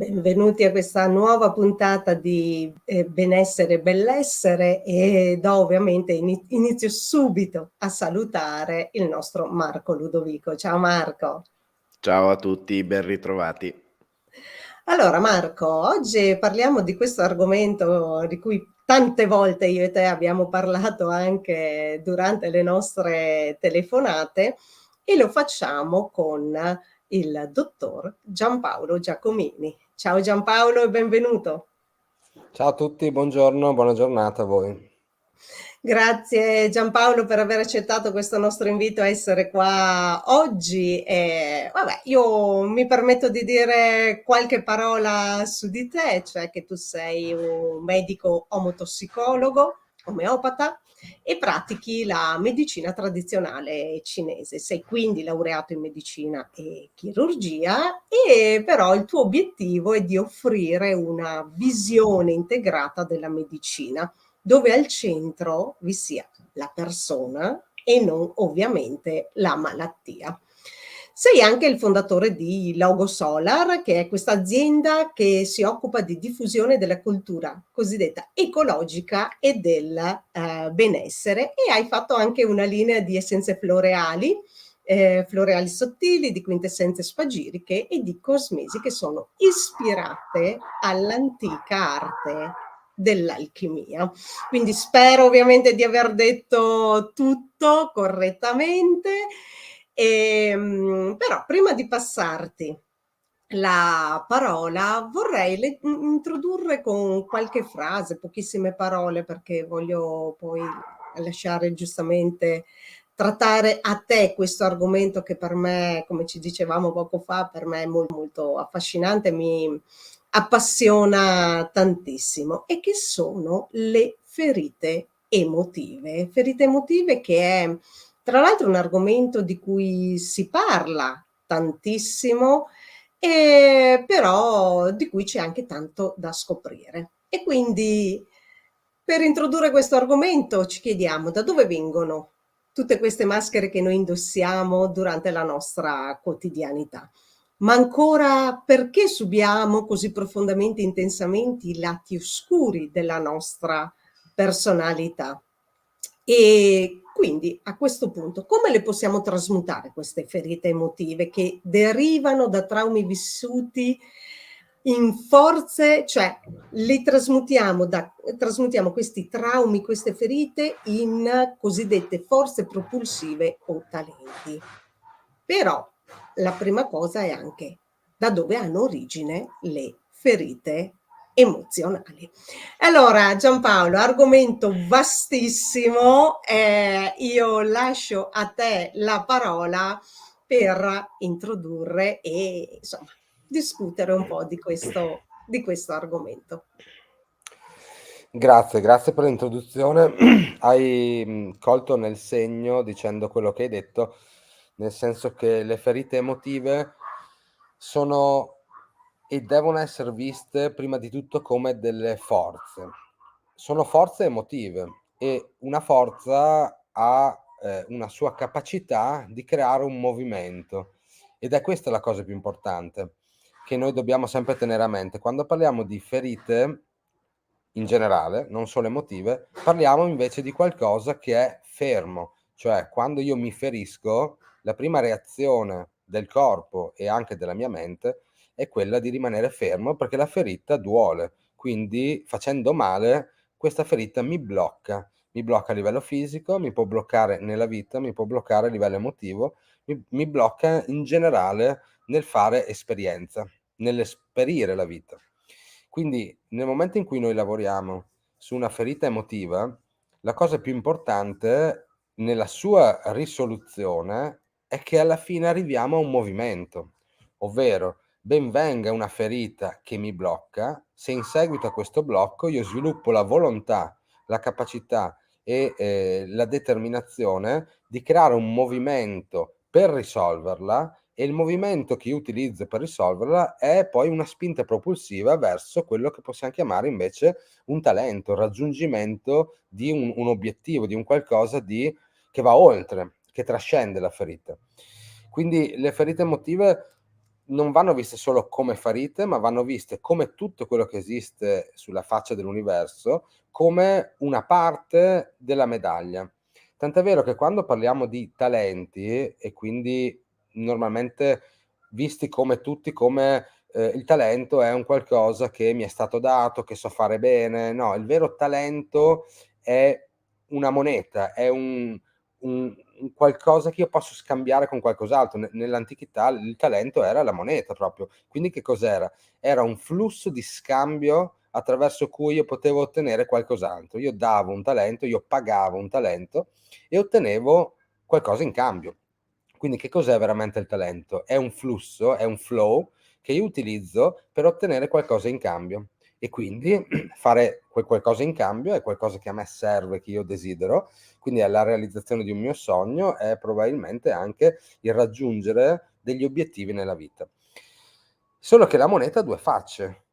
Benvenuti a questa nuova puntata di Benessere e Bellessere e do ovviamente inizio subito a salutare il nostro Marco Ludovico. Ciao Marco. Ciao a tutti, ben ritrovati. Allora Marco, oggi parliamo di questo argomento di cui tante volte io e te abbiamo parlato anche durante le nostre telefonate e lo facciamo con il dottor Giampaolo Giacomini. Ciao Giampaolo e benvenuto. Ciao a tutti, buongiorno, buona giornata a voi. Grazie Giampaolo per aver accettato questo nostro invito a essere qua oggi. E, vabbè, io mi permetto di dire qualche parola su di te, cioè che tu sei un medico omotossicologo, omeopata e pratichi la medicina tradizionale cinese. Sei quindi laureato in medicina e chirurgia e però il tuo obiettivo è di offrire una visione integrata della medicina dove al centro vi sia la persona e non ovviamente la malattia. Sei anche il fondatore di Logo Solar, che è questa azienda che si occupa di diffusione della cultura cosiddetta ecologica e del benessere, e hai fatto anche una linea di essenze floreali, floreali sottili, di quintessenze spagiriche e di cosmesi che sono ispirate all'antica arte dell'alchimia. Quindi spero ovviamente di aver detto tutto correttamente. Però prima di passarti la parola vorrei introdurre con qualche frase, pochissime parole, perché voglio poi lasciare giustamente trattare a te questo argomento che per me, come ci dicevamo poco fa, per me è molto, molto affascinante, mi appassiona tantissimo, e che sono le ferite emotive. Ferite emotive che è tra l'altro un argomento di cui si parla tantissimo, però di cui c'è anche tanto da scoprire. E quindi per introdurre questo argomento ci chiediamo da dove vengono tutte queste maschere che noi indossiamo durante la nostra quotidianità. Ma ancora, perché subiamo così profondamente e intensamente i lati oscuri della nostra personalità? E quindi a questo punto, come le possiamo trasmutare queste ferite emotive che derivano da traumi vissuti in forze, cioè li trasmutiamo questi traumi, queste ferite in cosiddette forze propulsive o talenti. Però la prima cosa è anche da dove hanno origine le ferite emozionali. Allora, Giampaolo, argomento vastissimo, io lascio a te la parola per introdurre e insomma discutere un po' di questo argomento. Grazie per l'introduzione. Hai colto nel segno dicendo quello che hai detto, nel senso che le ferite emotive sono e devono essere viste prima di tutto come delle forze. Sono forze emotive e una forza ha una sua capacità di creare un movimento, ed è questa la cosa più importante che noi dobbiamo sempre tenere a mente. Quando parliamo di ferite in generale, non solo emotive, parliamo invece di qualcosa che è fermo, cioè quando io mi ferisco, la prima reazione del corpo e anche della mia mente è quella di rimanere fermo, perché la ferita duole, quindi facendo male questa ferita mi blocca a livello fisico, mi può bloccare nella vita, mi può bloccare a livello emotivo, mi blocca in generale nel fare esperienza, nell'esperire la vita. Quindi nel momento in cui noi lavoriamo su una ferita emotiva, la cosa più importante nella sua risoluzione è che alla fine arriviamo a un movimento, ovvero ben venga una ferita che mi blocca, se in seguito a questo blocco io sviluppo la volontà, la capacità e la determinazione di creare un movimento per risolverla, e il movimento che io utilizzo per risolverla è poi una spinta propulsiva verso quello che possiamo chiamare invece un talento, il raggiungimento di un obiettivo, di un qualcosa che va oltre, che trascende la ferita. Quindi le ferite emotive non vanno viste solo come ferite, ma vanno viste come tutto quello che esiste sulla faccia dell'universo, come una parte della medaglia. Tant'è vero che quando parliamo di talenti, e quindi normalmente visti come tutti come il talento è un qualcosa che mi è stato dato, che so fare bene, no, il vero talento è una moneta, è un qualcosa che io posso scambiare con qualcos'altro. Nell'antichità il talento era la moneta proprio. Quindi che cos'era? Era un flusso di scambio attraverso cui io potevo ottenere qualcos'altro. Io davo un talento, io pagavo un talento e ottenevo qualcosa in cambio. Quindi che cos'è veramente il talento? È un flusso, è un flow che io utilizzo per ottenere qualcosa in cambio. E quindi fare quel qualcosa in cambio è qualcosa che a me serve, che io desidero, quindi è la realizzazione di un mio sogno, è probabilmente anche il raggiungere degli obiettivi nella vita. Solo che la moneta ha due facce.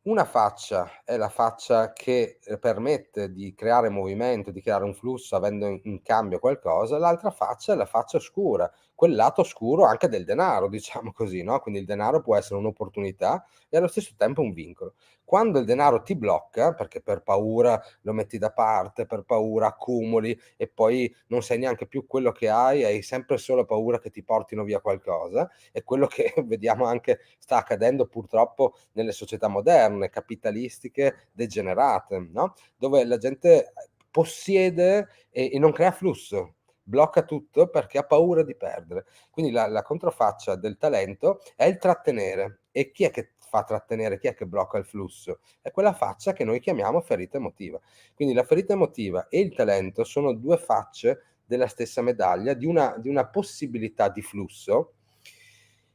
Una faccia è la faccia che permette di creare movimento, di creare un flusso avendo in cambio qualcosa, l'altra faccia è la faccia oscura, quel lato oscuro anche del denaro, diciamo così, no? Quindi il denaro può essere un'opportunità e allo stesso tempo un vincolo. Quando il denaro ti blocca, perché per paura lo metti da parte, per paura accumuli e poi non sai neanche più quello che hai sempre solo paura che ti portino via qualcosa, è quello che vediamo anche sta accadendo purtroppo nelle società moderne, capitalistiche, degenerate, no? Dove la gente possiede e non crea flusso, blocca tutto perché ha paura di perdere. Quindi la controfaccia del talento è il trattenere. E chi è che fa trattenere, chi è che blocca il flusso? È quella faccia che noi chiamiamo ferita emotiva. Quindi la ferita emotiva e il talento sono due facce della stessa medaglia, di una possibilità di flusso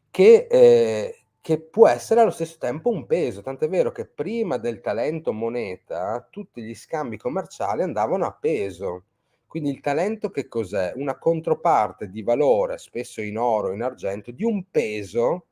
che può essere allo stesso tempo un peso. Tant'è vero che prima del talento moneta tutti gli scambi commerciali andavano a peso. Quindi il talento che cos'è? Una controparte di valore, spesso in oro, in argento, di un peso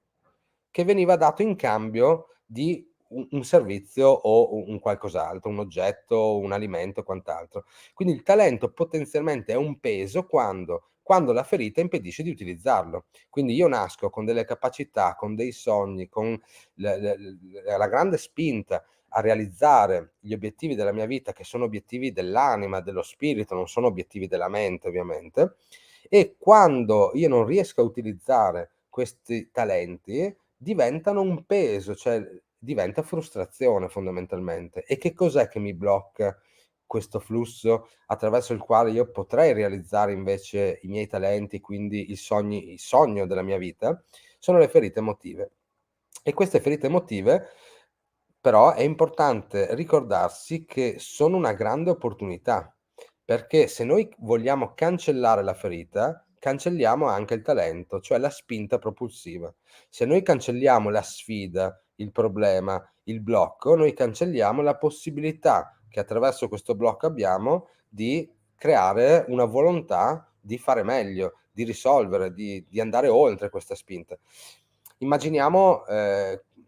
che veniva dato in cambio di un servizio o un qualcos'altro, un oggetto, un alimento e quant'altro. Quindi il talento potenzialmente è un peso quando la ferita impedisce di utilizzarlo. Quindi io nasco con delle capacità, con dei sogni, con la grande spinta a realizzare gli obiettivi della mia vita, che sono obiettivi dell'anima, dello spirito, non sono obiettivi della mente, ovviamente. E quando io non riesco a utilizzare questi talenti, diventano un peso, cioè diventa frustrazione fondamentalmente. E che cos'è che mi blocca questo flusso attraverso il quale io potrei realizzare invece i miei talenti, quindi il sogno della mia vita? Sono le ferite emotive. E queste ferite emotive, però, è importante ricordarsi che sono una grande opportunità, perché se noi vogliamo cancellare la ferita, cancelliamo anche il talento, cioè la spinta propulsiva. Se noi cancelliamo la sfida, il problema, il blocco, noi cancelliamo la possibilità che attraverso questo blocco abbiamo di creare una volontà di fare meglio, di risolvere, di andare oltre questa spinta. Immaginiamo,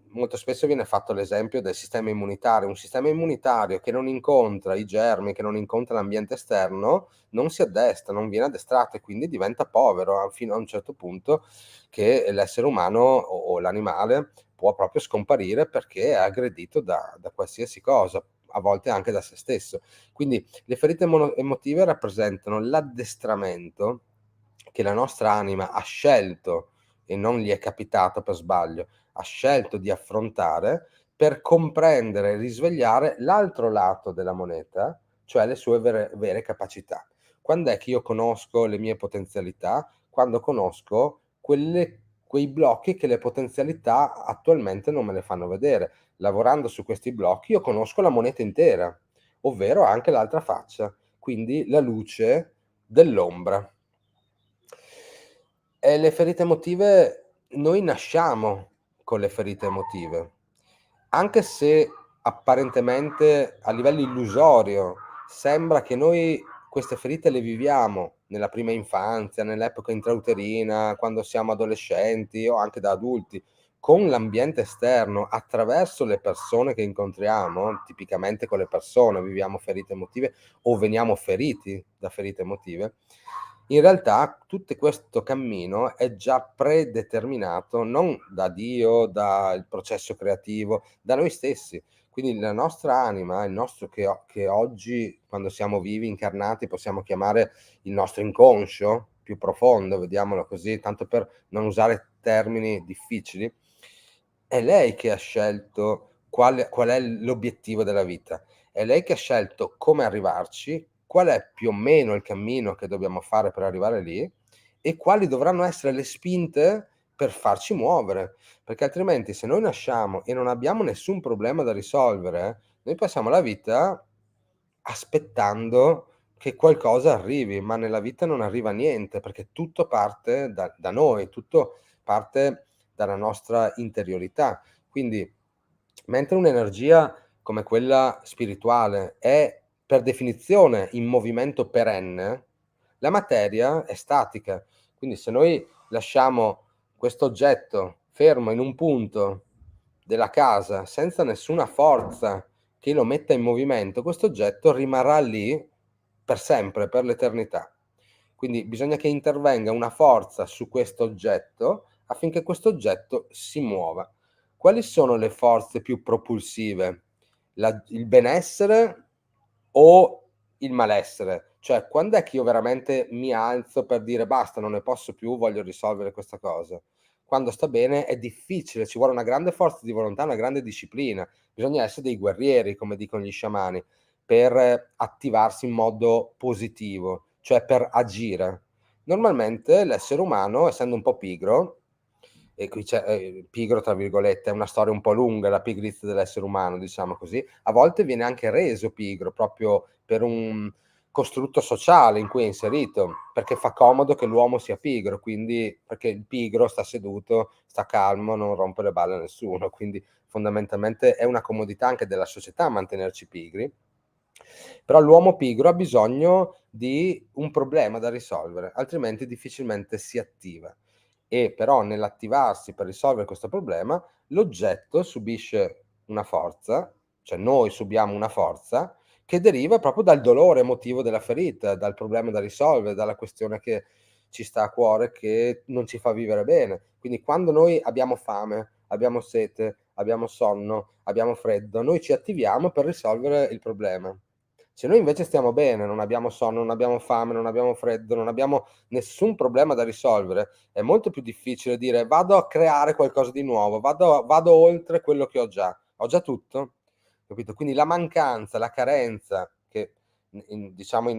molto spesso viene fatto l'esempio del sistema immunitario. Un sistema immunitario che non incontra i germi, che non incontra l'ambiente esterno, non si addestra, non viene addestrato e quindi diventa povero fino a un certo punto che l'essere umano o l'animale può proprio scomparire perché è aggredito da qualsiasi cosa, a volte anche da se stesso. Quindi le ferite emotive rappresentano l'addestramento che la nostra anima ha scelto e non gli è capitato per sbaglio, ha scelto di affrontare per comprendere e risvegliare l'altro lato della moneta, cioè le sue vere capacità. Quando è che io conosco le mie potenzialità? Quando conosco quei blocchi che le potenzialità attualmente non me le fanno vedere. Lavorando su questi blocchi io conosco la moneta intera, ovvero anche l'altra faccia, quindi la luce dell'ombra. E le ferite emotive, noi nasciamo con le ferite emotive, anche se apparentemente a livello illusorio sembra che noi queste ferite le viviamo nella prima infanzia, nell'epoca intrauterina, quando siamo adolescenti o anche da adulti, con l'ambiente esterno, attraverso le persone che incontriamo, tipicamente con le persone viviamo ferite emotive o veniamo feriti da ferite emotive. In realtà tutto questo cammino è già predeterminato non da Dio, dal processo creativo, da noi stessi. Quindi la nostra anima, il nostro che oggi, quando siamo vivi, incarnati, possiamo chiamare il nostro inconscio più profondo, vediamolo così, tanto per non usare termini difficili, è lei che ha scelto qual è l'obiettivo della vita. È lei che ha scelto come arrivarci, qual è più o meno il cammino che dobbiamo fare per arrivare lì e quali dovranno essere le spinte per farci muovere. Perché altrimenti, se noi nasciamo e non abbiamo nessun problema da risolvere, noi passiamo la vita aspettando che qualcosa arrivi, ma nella vita non arriva niente, perché tutto parte da noi, tutto parte dalla nostra interiorità. Quindi, mentre un'energia come quella spirituale è per definizione in movimento perenne, la materia è statica. Quindi se noi lasciamo questo oggetto fermo in un punto della casa senza nessuna forza che lo metta in movimento, questo oggetto rimarrà lì per sempre, per l'eternità. Quindi bisogna che intervenga una forza su questo oggetto affinché questo oggetto si muova. Quali sono le forze più propulsive? Il benessere o il malessere? Cioè, quando è che io veramente mi alzo per dire basta, non ne posso più, voglio risolvere questa cosa? Quando sta bene è difficile, ci vuole una grande forza di volontà, una grande disciplina. Bisogna essere dei guerrieri, come dicono gli sciamani, per attivarsi in modo positivo, cioè per agire. Normalmente l'essere umano, essendo un po' pigro, e qui c'è pigro tra virgolette, è una storia un po' lunga la pigrizia dell'essere umano, diciamo così, a volte viene anche reso pigro proprio per un costrutto sociale in cui è inserito, perché fa comodo che l'uomo sia pigro, quindi perché il pigro sta seduto, sta calmo, non rompe le balle a nessuno, quindi fondamentalmente è una comodità anche della società mantenerci pigri. Però l'uomo pigro ha bisogno di un problema da risolvere, altrimenti difficilmente si attiva. E però nell'attivarsi per risolvere questo problema, l'oggetto subisce una forza, cioè noi subiamo una forza che deriva proprio dal dolore emotivo della ferita, dal problema da risolvere, dalla questione che ci sta a cuore, che non ci fa vivere bene. Quindi quando noi abbiamo fame, abbiamo sete, abbiamo sonno, abbiamo freddo, noi ci attiviamo per risolvere il problema. Se noi invece stiamo bene, non abbiamo sonno, non abbiamo fame, non abbiamo freddo, non abbiamo nessun problema da risolvere, è molto più difficile dire vado a creare qualcosa di nuovo, vado oltre quello che ho già tutto, capito? Quindi la mancanza, la carenza, che diciamo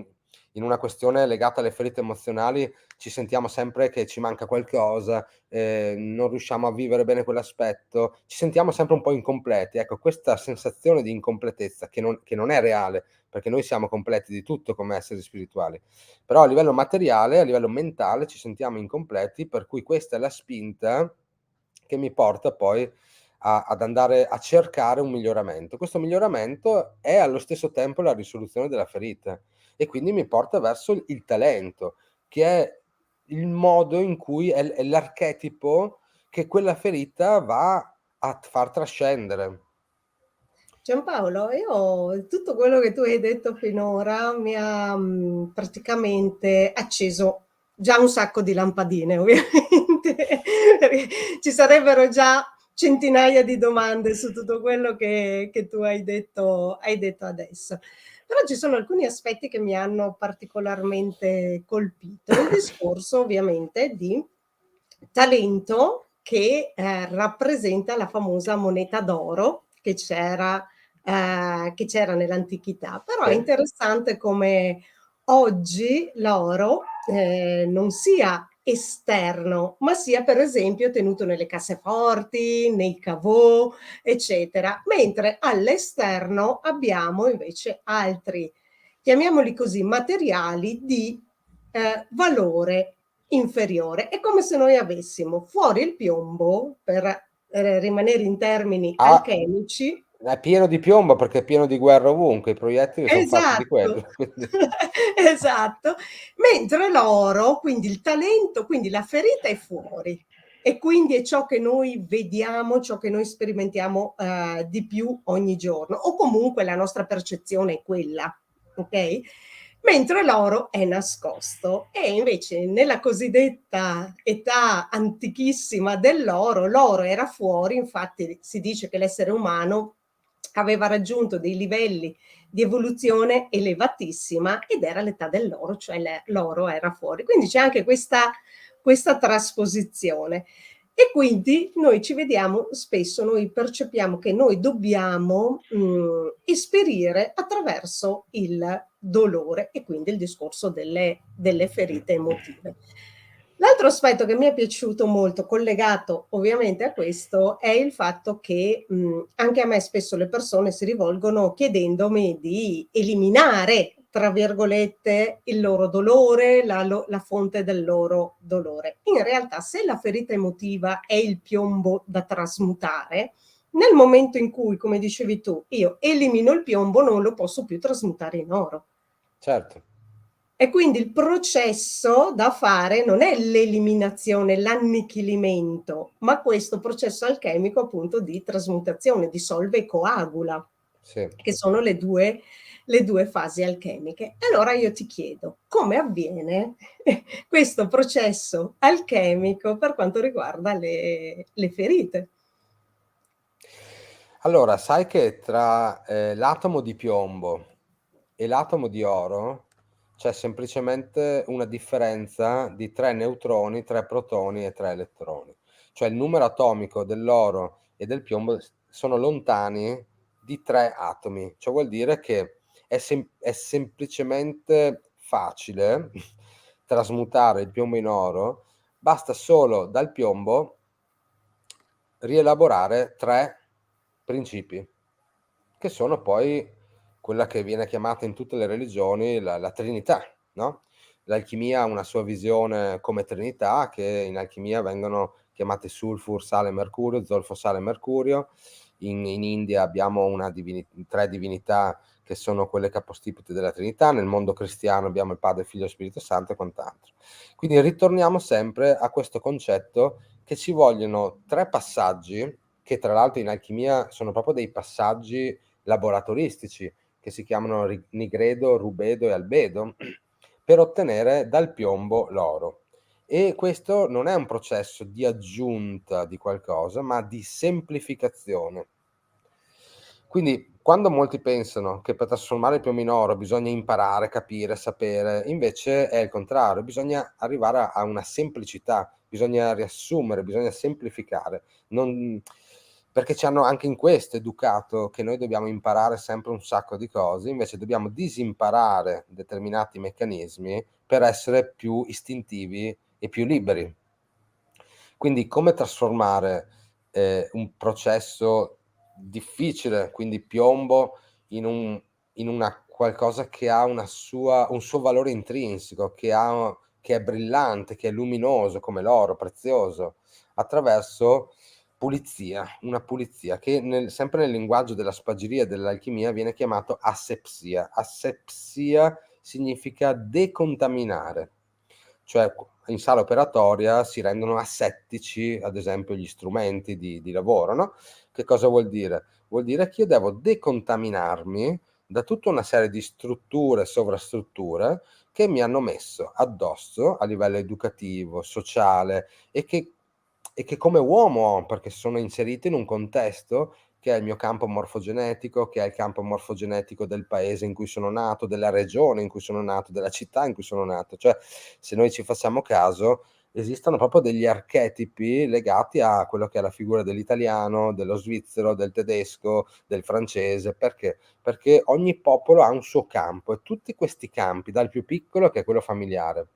in una questione legata alle ferite emozionali ci sentiamo sempre che ci manca qualcosa, non riusciamo a vivere bene quell'aspetto, ci sentiamo sempre un po' incompleti. Ecco, questa sensazione di incompletezza che non è reale, perché noi siamo completi di tutto come esseri spirituali, però a livello materiale, a livello mentale ci sentiamo incompleti, per cui questa è la spinta che mi porta poi ad andare a cercare un miglioramento. Questo miglioramento è allo stesso tempo la risoluzione della ferita e quindi mi porta verso il talento, che è il modo in cui è l'archetipo che quella ferita va a far trascendere. Giampaolo, io tutto quello che tu hai detto finora mi ha praticamente acceso già un sacco di lampadine, ovviamente, perché ci sarebbero già centinaia di domande su tutto quello che tu hai detto adesso. Però ci sono alcuni aspetti che mi hanno particolarmente colpito. Il discorso, ovviamente, di talento che rappresenta la famosa moneta d'oro che c'era nell'antichità. Però è interessante come oggi l'oro non sia esterno, ma sia per esempio tenuto nelle casseforti, nei caveau, eccetera, mentre all'esterno abbiamo invece altri, chiamiamoli così, materiali di valore inferiore. È come se noi avessimo fuori il piombo, per rimanere in termini alchemici. È pieno di piombo perché è pieno di guerra ovunque, i proiettili sono fatti di Esatto, quello. Quindi. esatto. Mentre l'oro, quindi il talento, quindi la ferita è fuori e quindi è ciò che noi vediamo, ciò che noi sperimentiamo di più ogni giorno, o comunque la nostra percezione è quella, ok? mentre l'oro è nascosto. E invece nella cosiddetta età antichissima dell'oro, l'oro era fuori, infatti si dice che l'essere umano aveva raggiunto dei livelli di evoluzione elevatissima ed era l'età dell'oro, cioè l'oro era fuori. Quindi c'è anche questa trasposizione. E quindi noi ci vediamo spesso, noi percepiamo che noi dobbiamo esperire attraverso il dolore e quindi il discorso delle ferite emotive. L'altro aspetto che mi è piaciuto molto, collegato ovviamente a questo, è il fatto che anche a me spesso le persone si rivolgono chiedendomi di eliminare, tra virgolette, il loro dolore, la fonte del loro dolore. In realtà, se la ferita emotiva è il piombo da trasmutare, nel momento in cui, come dicevi tu, io elimino il piombo, non lo posso più trasmutare in oro. Certo. E quindi il processo da fare non è l'eliminazione, l'annichilimento, ma questo processo alchemico appunto di trasmutazione, dissolve e coagula, Sì. che sono le due fasi alchemiche. Allora io ti chiedo, come avviene questo processo alchemico per quanto riguarda le ferite? Allora, sai che tra l'atomo di piombo e l'atomo di oro c'è semplicemente una differenza di 3 neutroni, 3 protoni e 3 elettroni. Cioè il numero atomico dell'oro e del piombo sono lontani di 3 atomi. Ciò vuol dire che è semplicemente facile trasmutare il piombo in oro, basta solo dal piombo rielaborare 3 principi, che sono poi quella che viene chiamata in tutte le religioni la Trinità, no? L'alchimia ha una sua visione come Trinità, che in alchimia vengono chiamate sulfur, sale, mercurio, zolfo, sale, mercurio. In India abbiamo 3 divinità che sono quelle capostipiti della Trinità. Nel mondo cristiano abbiamo il Padre, Figlio e Spirito Santo e quant'altro. Quindi ritorniamo sempre a questo concetto che ci vogliono 3 passaggi, che tra l'altro in alchimia sono proprio dei passaggi laboratoristici, che si chiamano nigredo, rubedo e albedo, per ottenere dal piombo l'oro. E questo non è un processo di aggiunta di qualcosa, ma di semplificazione. Quindi quando molti pensano che per trasformare il piombo in oro bisogna imparare, capire, sapere, invece è il contrario, bisogna arrivare a una semplicità, bisogna riassumere, bisogna semplificare, perché ci hanno anche in questo educato che noi dobbiamo imparare sempre un sacco di cose, invece dobbiamo disimparare determinati meccanismi per essere più istintivi e più liberi. Quindi come trasformare un processo difficile, quindi piombo, in una qualcosa che ha un suo valore intrinseco, che è brillante, che è luminoso come l'oro prezioso, attraverso una pulizia che sempre nel linguaggio della spagyria e dell'alchimia viene chiamato asepsia. Asepsia significa decontaminare, cioè in sala operatoria si rendono asettici, ad esempio, gli strumenti di lavoro, no? Che cosa vuol dire? Vuol dire che io devo decontaminarmi da tutta una serie di strutture, sovrastrutture che mi hanno messo addosso a livello educativo, sociale e che come uomo ho, perché sono inserito in un contesto che è il mio campo morfogenetico, che è il campo morfogenetico del paese in cui sono nato, della regione in cui sono nato, della città in cui sono nato. Cioè, se noi ci facciamo caso, esistono proprio degli archetipi legati a quello che è la figura dell'italiano, dello svizzero, del tedesco, del francese. Perché? Perché ogni popolo ha un suo campo e tutti questi campi, dal più piccolo che è quello familiare,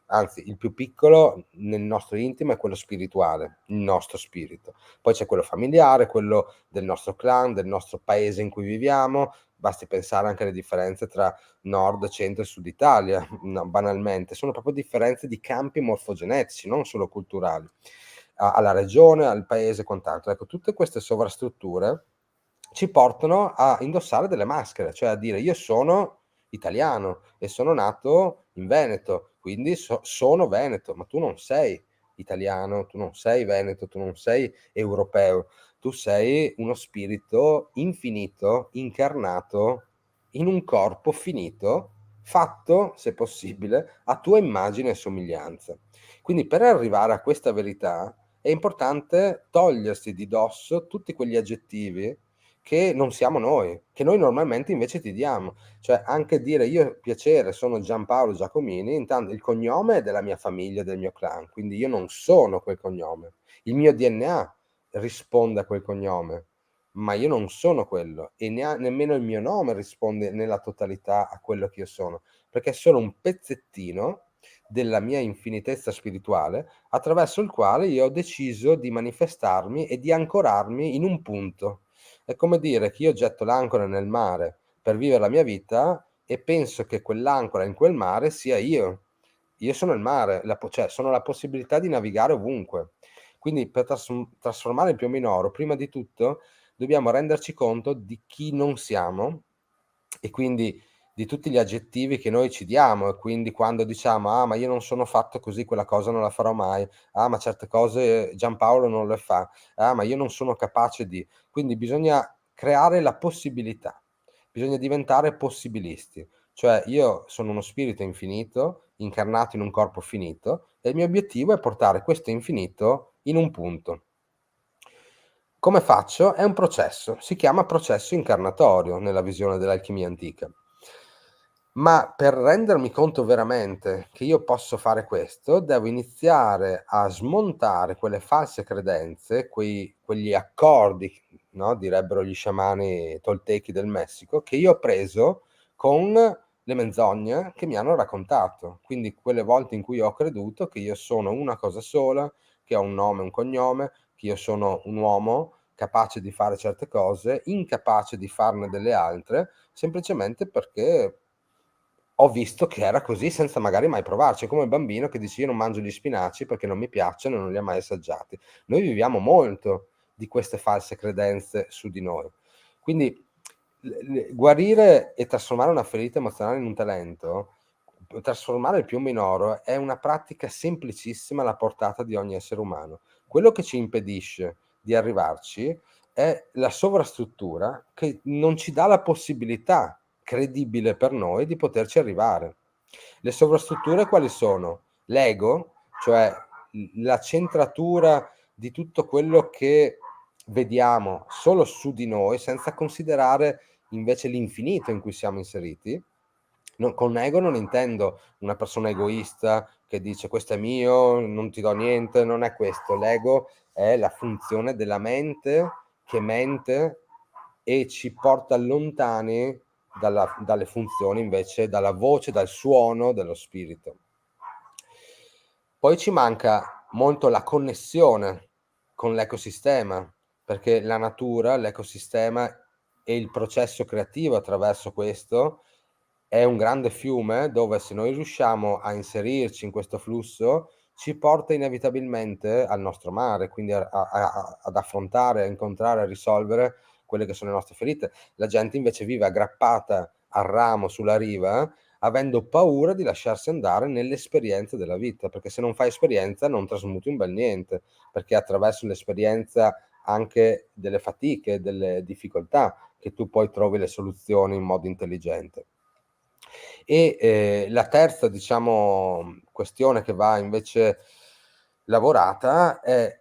anzi il più piccolo nel nostro intimo è quello spirituale, il nostro spirito. Poi c'è quello familiare, quello del nostro clan, del nostro paese in cui viviamo. Basti pensare anche alle differenze tra nord, centro e sud Italia, no, banalmente. Sono proprio differenze di campi morfogenetici, non solo culturali. Alla regione, al paese e quant'altro. Ecco, tutte queste sovrastrutture ci portano a indossare delle maschere, cioè a dire io sono italiano e sono nato in Veneto, quindi sono veneto, ma tu non sei italiano, tu non sei veneto, tu non sei europeo, tu sei uno spirito infinito, incarnato in un corpo finito fatto, se possibile, a tua immagine e somiglianza. Quindi per arrivare a questa verità è importante togliersi di dosso tutti quegli aggettivi che non siamo noi, che noi normalmente invece ti diamo. Cioè anche dire io piacere sono Giampaolo Giacomini, intanto il cognome è della mia famiglia, del mio clan, quindi io non sono quel cognome. Il mio DNA risponde a quel cognome, ma io non sono quello e nemmeno il mio nome risponde nella totalità a quello che io sono, perché è solo un pezzettino della mia infinitezza spirituale attraverso il quale io ho deciso di manifestarmi e di ancorarmi in un punto. È come dire che io getto l'ancora nel mare per vivere la mia vita e penso che quell'ancora in quel mare sia io. Io sono il mare, cioè sono la possibilità di navigare ovunque. Quindi per trasformare il piombo in oro, prima di tutto dobbiamo renderci conto di chi non siamo e quindi di tutti gli aggettivi che noi ci diamo, e quindi quando diciamo ah ma io non sono fatto così, quella cosa non la farò mai, ah ma certe cose Giampaolo non le fa, ah ma io non sono capace di... Quindi bisogna creare la possibilità, bisogna diventare possibilisti, cioè io sono uno spirito infinito, incarnato in un corpo finito, e il mio obiettivo è portare questo infinito in un punto. Come faccio? È un processo, si chiama processo incarnatorio nella visione dell'alchimia antica. Ma per rendermi conto veramente che io posso fare questo, devo iniziare a smontare quelle false credenze, quegli accordi, no? Direbbero gli sciamani toltechi del Messico, che io ho preso con le menzogne che mi hanno raccontato. Quindi quelle volte in cui ho creduto che io sono una cosa sola, che ho un nome, un cognome, che io sono un uomo capace di fare certe cose, incapace di farne delle altre, semplicemente perché ho visto che era così senza magari mai provarci. È come il bambino che dice io non mangio gli spinaci perché non mi piacciono e non li ha mai assaggiati. Noi viviamo molto di queste false credenze su di noi. Quindi guarire e trasformare una ferita emozionale in un talento, trasformare il piombo in oro, è una pratica semplicissima alla portata di ogni essere umano. Quello che ci impedisce di arrivarci è la sovrastruttura che non ci dà la possibilità credibile per noi di poterci arrivare. Le sovrastrutture quali sono? L'ego, cioè la centratura di tutto quello che vediamo solo su di noi, senza considerare invece l'infinito in cui siamo inseriti. Con ego non intendo una persona egoista che dice questo è mio, non ti do niente, non è questo. L'ego è la funzione della mente che mente e ci porta lontani dalle funzioni, invece dalla voce, dal suono dello spirito. Poi ci manca molto la connessione con l'ecosistema, perché la natura, l'ecosistema e il processo creativo attraverso questo è un grande fiume dove se noi riusciamo a inserirci in questo flusso ci porta inevitabilmente al nostro mare, quindi ad affrontare, a incontrare, a risolvere quelle che sono le nostre ferite. La gente invece vive aggrappata al ramo sulla riva, avendo paura di lasciarsi andare nell'esperienza della vita, perché se non fai esperienza non trasmuti un bel niente, perché attraverso l'esperienza anche delle fatiche, delle difficoltà, che tu poi trovi le soluzioni in modo intelligente. E la terza, diciamo, questione che va invece lavorata è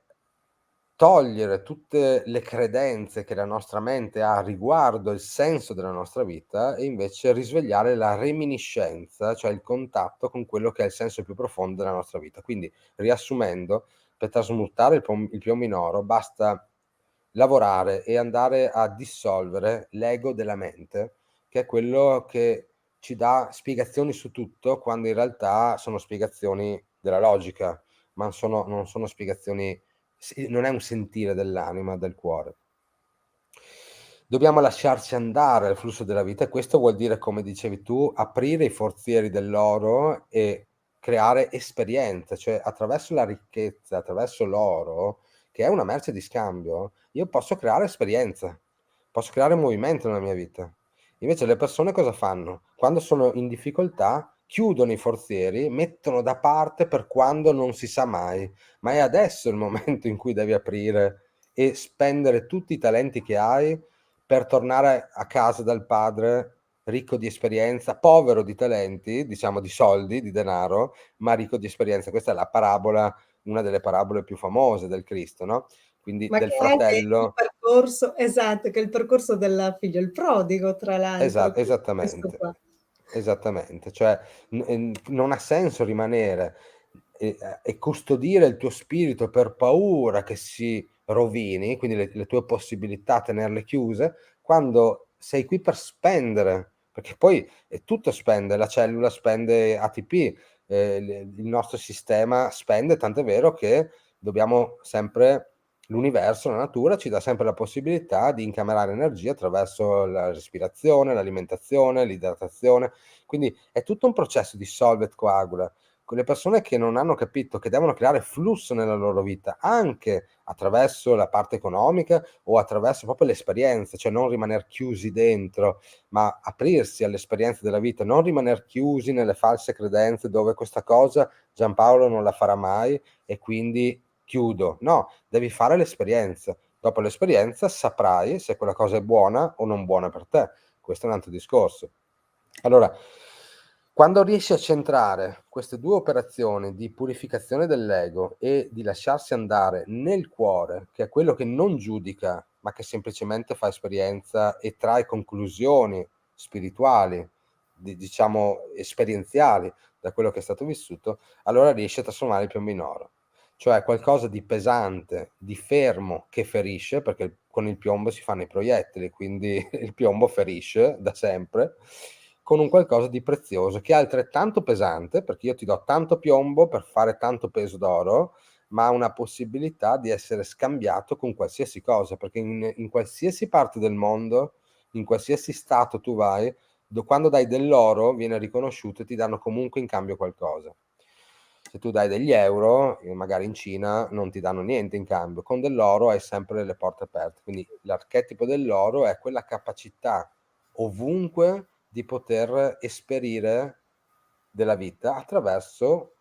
togliere tutte le credenze che la nostra mente ha riguardo il senso della nostra vita e invece risvegliare la reminiscenza, cioè il contatto con quello che è il senso più profondo della nostra vita. Quindi, riassumendo, per trasmutare il piombo in oro basta lavorare e andare a dissolvere l'ego della mente, che è quello che ci dà spiegazioni su tutto, quando in realtà sono spiegazioni della logica, ma non sono spiegazioni, non è un sentire dell'anima, del cuore. Dobbiamo lasciarci andare al flusso della vita, e questo vuol dire, come dicevi tu, aprire i forzieri dell'oro e creare esperienze, cioè attraverso la ricchezza, attraverso l'oro, che è una merce di scambio, io posso creare esperienza, posso creare movimento nella mia vita. Invece le persone cosa fanno? Quando sono in difficoltà, chiudono i forzieri, mettono da parte per quando non si sa mai, ma è adesso il momento in cui devi aprire e spendere tutti i talenti che hai per tornare a casa dal padre ricco di esperienza, povero di talenti, diciamo di soldi, di denaro, ma ricco di esperienza. Questa è la parabola, una delle parabole più famose del Cristo, no? Quindi Ma del che è anche il fratello. percorso, esatto, che è il percorso del figlio il prodigo, tra l'altro, questo Esattamente, qua. esattamente. Cioè, non ha senso rimanere e custodire il tuo spirito per paura che si rovini, quindi le tue possibilità tenerle chiuse, quando sei qui per spendere, perché poi è tutto spende, la cellula spende ATP, il nostro sistema spende, tant'è vero che dobbiamo sempre, l'universo, la natura ci dà sempre la possibilità di incamerare energia attraverso la respirazione, l'alimentazione, l'idratazione, quindi è tutto un processo di solve et coagula. Con le persone che non hanno capito che devono creare flusso nella loro vita, anche attraverso la parte economica o attraverso proprio l'esperienza, cioè non rimaner chiusi dentro, ma aprirsi all'esperienza della vita, non rimaner chiusi nelle false credenze dove questa cosa Giampaolo non la farà mai e quindi chiudo. No, devi fare l'esperienza. Dopo l'esperienza saprai se quella cosa è buona o non buona per te. Questo è un altro discorso. Allora, quando riesci a centrare queste due operazioni di purificazione dell'ego e di lasciarsi andare nel cuore, che è quello che non giudica, ma che semplicemente fa esperienza e trae conclusioni spirituali, diciamo esperienziali da quello che è stato vissuto, allora riesci a trasformare il piombo in oro. Cioè qualcosa di pesante, di fermo, che ferisce, perché con il piombo si fanno i proiettili, quindi il piombo ferisce da sempre, con un qualcosa di prezioso, che è altrettanto pesante, perché io ti do tanto piombo per fare tanto peso d'oro, ma ha una possibilità di essere scambiato con qualsiasi cosa, perché in qualsiasi parte del mondo, in qualsiasi stato tu vai, quando dai dell'oro viene riconosciuto e ti danno comunque in cambio qualcosa. Se tu dai degli euro, magari in Cina non ti danno niente in cambio, con dell'oro hai sempre le porte aperte. Quindi l'archetipo dell'oro è quella capacità ovunque di poter esperire della vita attraverso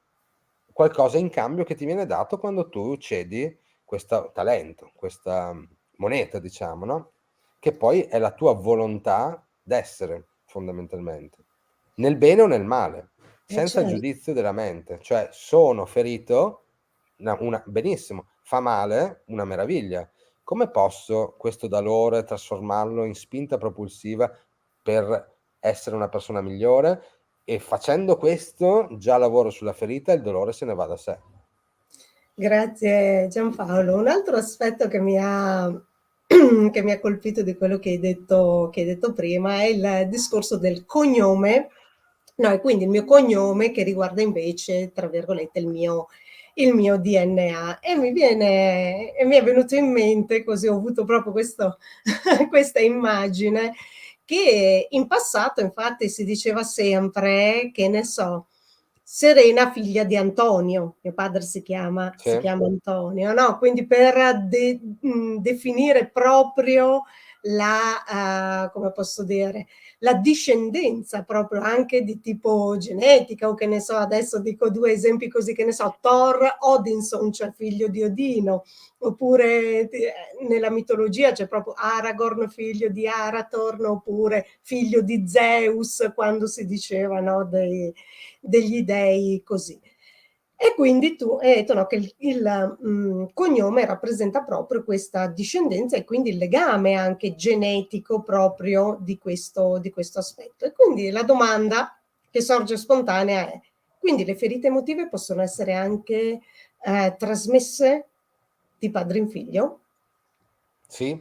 qualcosa in cambio che ti viene dato quando tu cedi questo talento, questa moneta, diciamo, no? Che poi è la tua volontà d'essere, fondamentalmente, nel bene o nel male, senza Certo. giudizio della mente. Cioè, sono ferito, benissimo, fa male, una meraviglia. Come posso questo dolore trasformarlo in spinta propulsiva per essere una persona migliore? E facendo questo già lavoro sulla ferita e il dolore se ne va da sé. Grazie Giampaolo. Un altro aspetto che mi ha, che mi ha colpito di quello che hai detto prima è il discorso del cognome, no, e quindi il mio cognome che riguarda invece, tra virgolette, il mio DNA. E mi è venuto in mente, così ho avuto proprio questa immagine, che in passato infatti si diceva sempre, che ne so, Serena figlia di Antonio, mio padre si Sì, chiama Antonio, no, quindi per definire proprio come posso dire, la discendenza proprio anche di tipo genetica o che ne so, adesso dico 2 esempi così, che ne so, Thor Odinson, cioè figlio di Odino, oppure nella mitologia c'è proprio Aragorn figlio di Arathorn, oppure figlio di Zeus, quando si diceva, no, degli dei così. E quindi tu hai detto no, che cognome rappresenta proprio questa discendenza e quindi il legame anche genetico proprio di questo aspetto. E quindi la domanda che sorge spontanea è, quindi le ferite emotive possono essere anche trasmesse di padre in figlio? sì,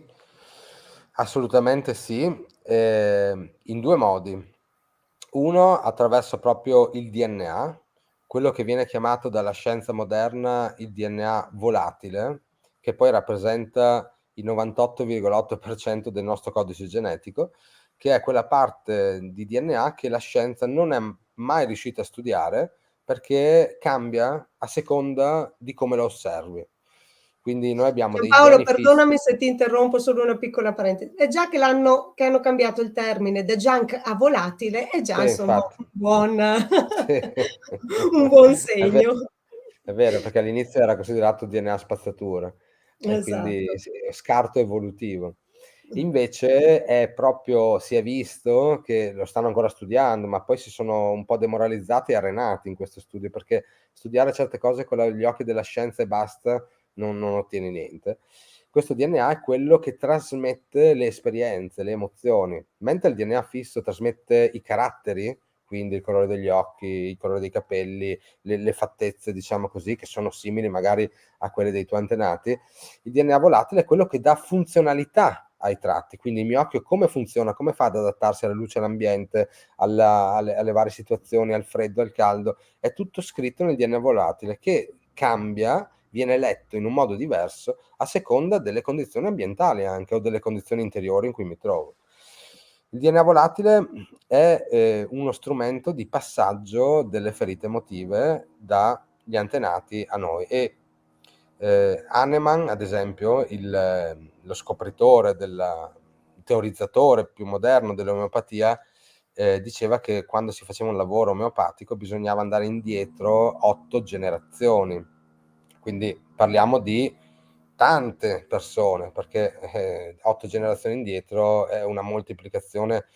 assolutamente sì, in due modi. Uno attraverso proprio il DNA, quello che viene chiamato dalla scienza moderna il DNA volatile, che poi rappresenta il 98,8% del nostro codice genetico, che è quella parte di DNA che la scienza non è mai riuscita a studiare perché cambia a seconda di come lo osservi. Quindi noi abbiamo dei Giampaolo, geni fissi. perdonami se ti interrompo, solo una piccola parentesi. È già che hanno cambiato il termine da junk a volatile, è già Sì, insomma infatti. un buon, Sì. un buon È vero, segno. è vero, perché all'inizio era considerato DNA spazzatura e quindi Esatto. sì, scarto evolutivo. Invece è proprio, si è visto che lo stanno ancora studiando, ma poi si sono un po' demoralizzati e arenati in questo studio, perché studiare certe cose con gli occhi della scienza e basta non ottieni niente. Questo DNA è quello che trasmette le esperienze, le emozioni, mentre il DNA fisso trasmette i caratteri, quindi il colore degli occhi, il colore dei capelli, le fattezze, diciamo così, che sono simili magari a quelle dei tuoi antenati. Il DNA volatile è quello che dà funzionalità ai tratti, quindi il mio occhio come funziona, come fa ad adattarsi alla luce, all'ambiente, alle varie situazioni, al freddo, al caldo, è tutto scritto nel DNA volatile che cambia, viene letto in un modo diverso a seconda delle condizioni ambientali anche o delle condizioni interiori in cui mi trovo. Il DNA volatile è uno strumento di passaggio delle ferite emotive dagli antenati a noi e Hahnemann, ad esempio, lo scopritore, il teorizzatore più moderno dell'omeopatia, diceva che quando si faceva un lavoro omeopatico bisognava andare indietro 8 generazioni. Quindi parliamo di tante persone, perché 8 generazioni indietro è una moltiplicazione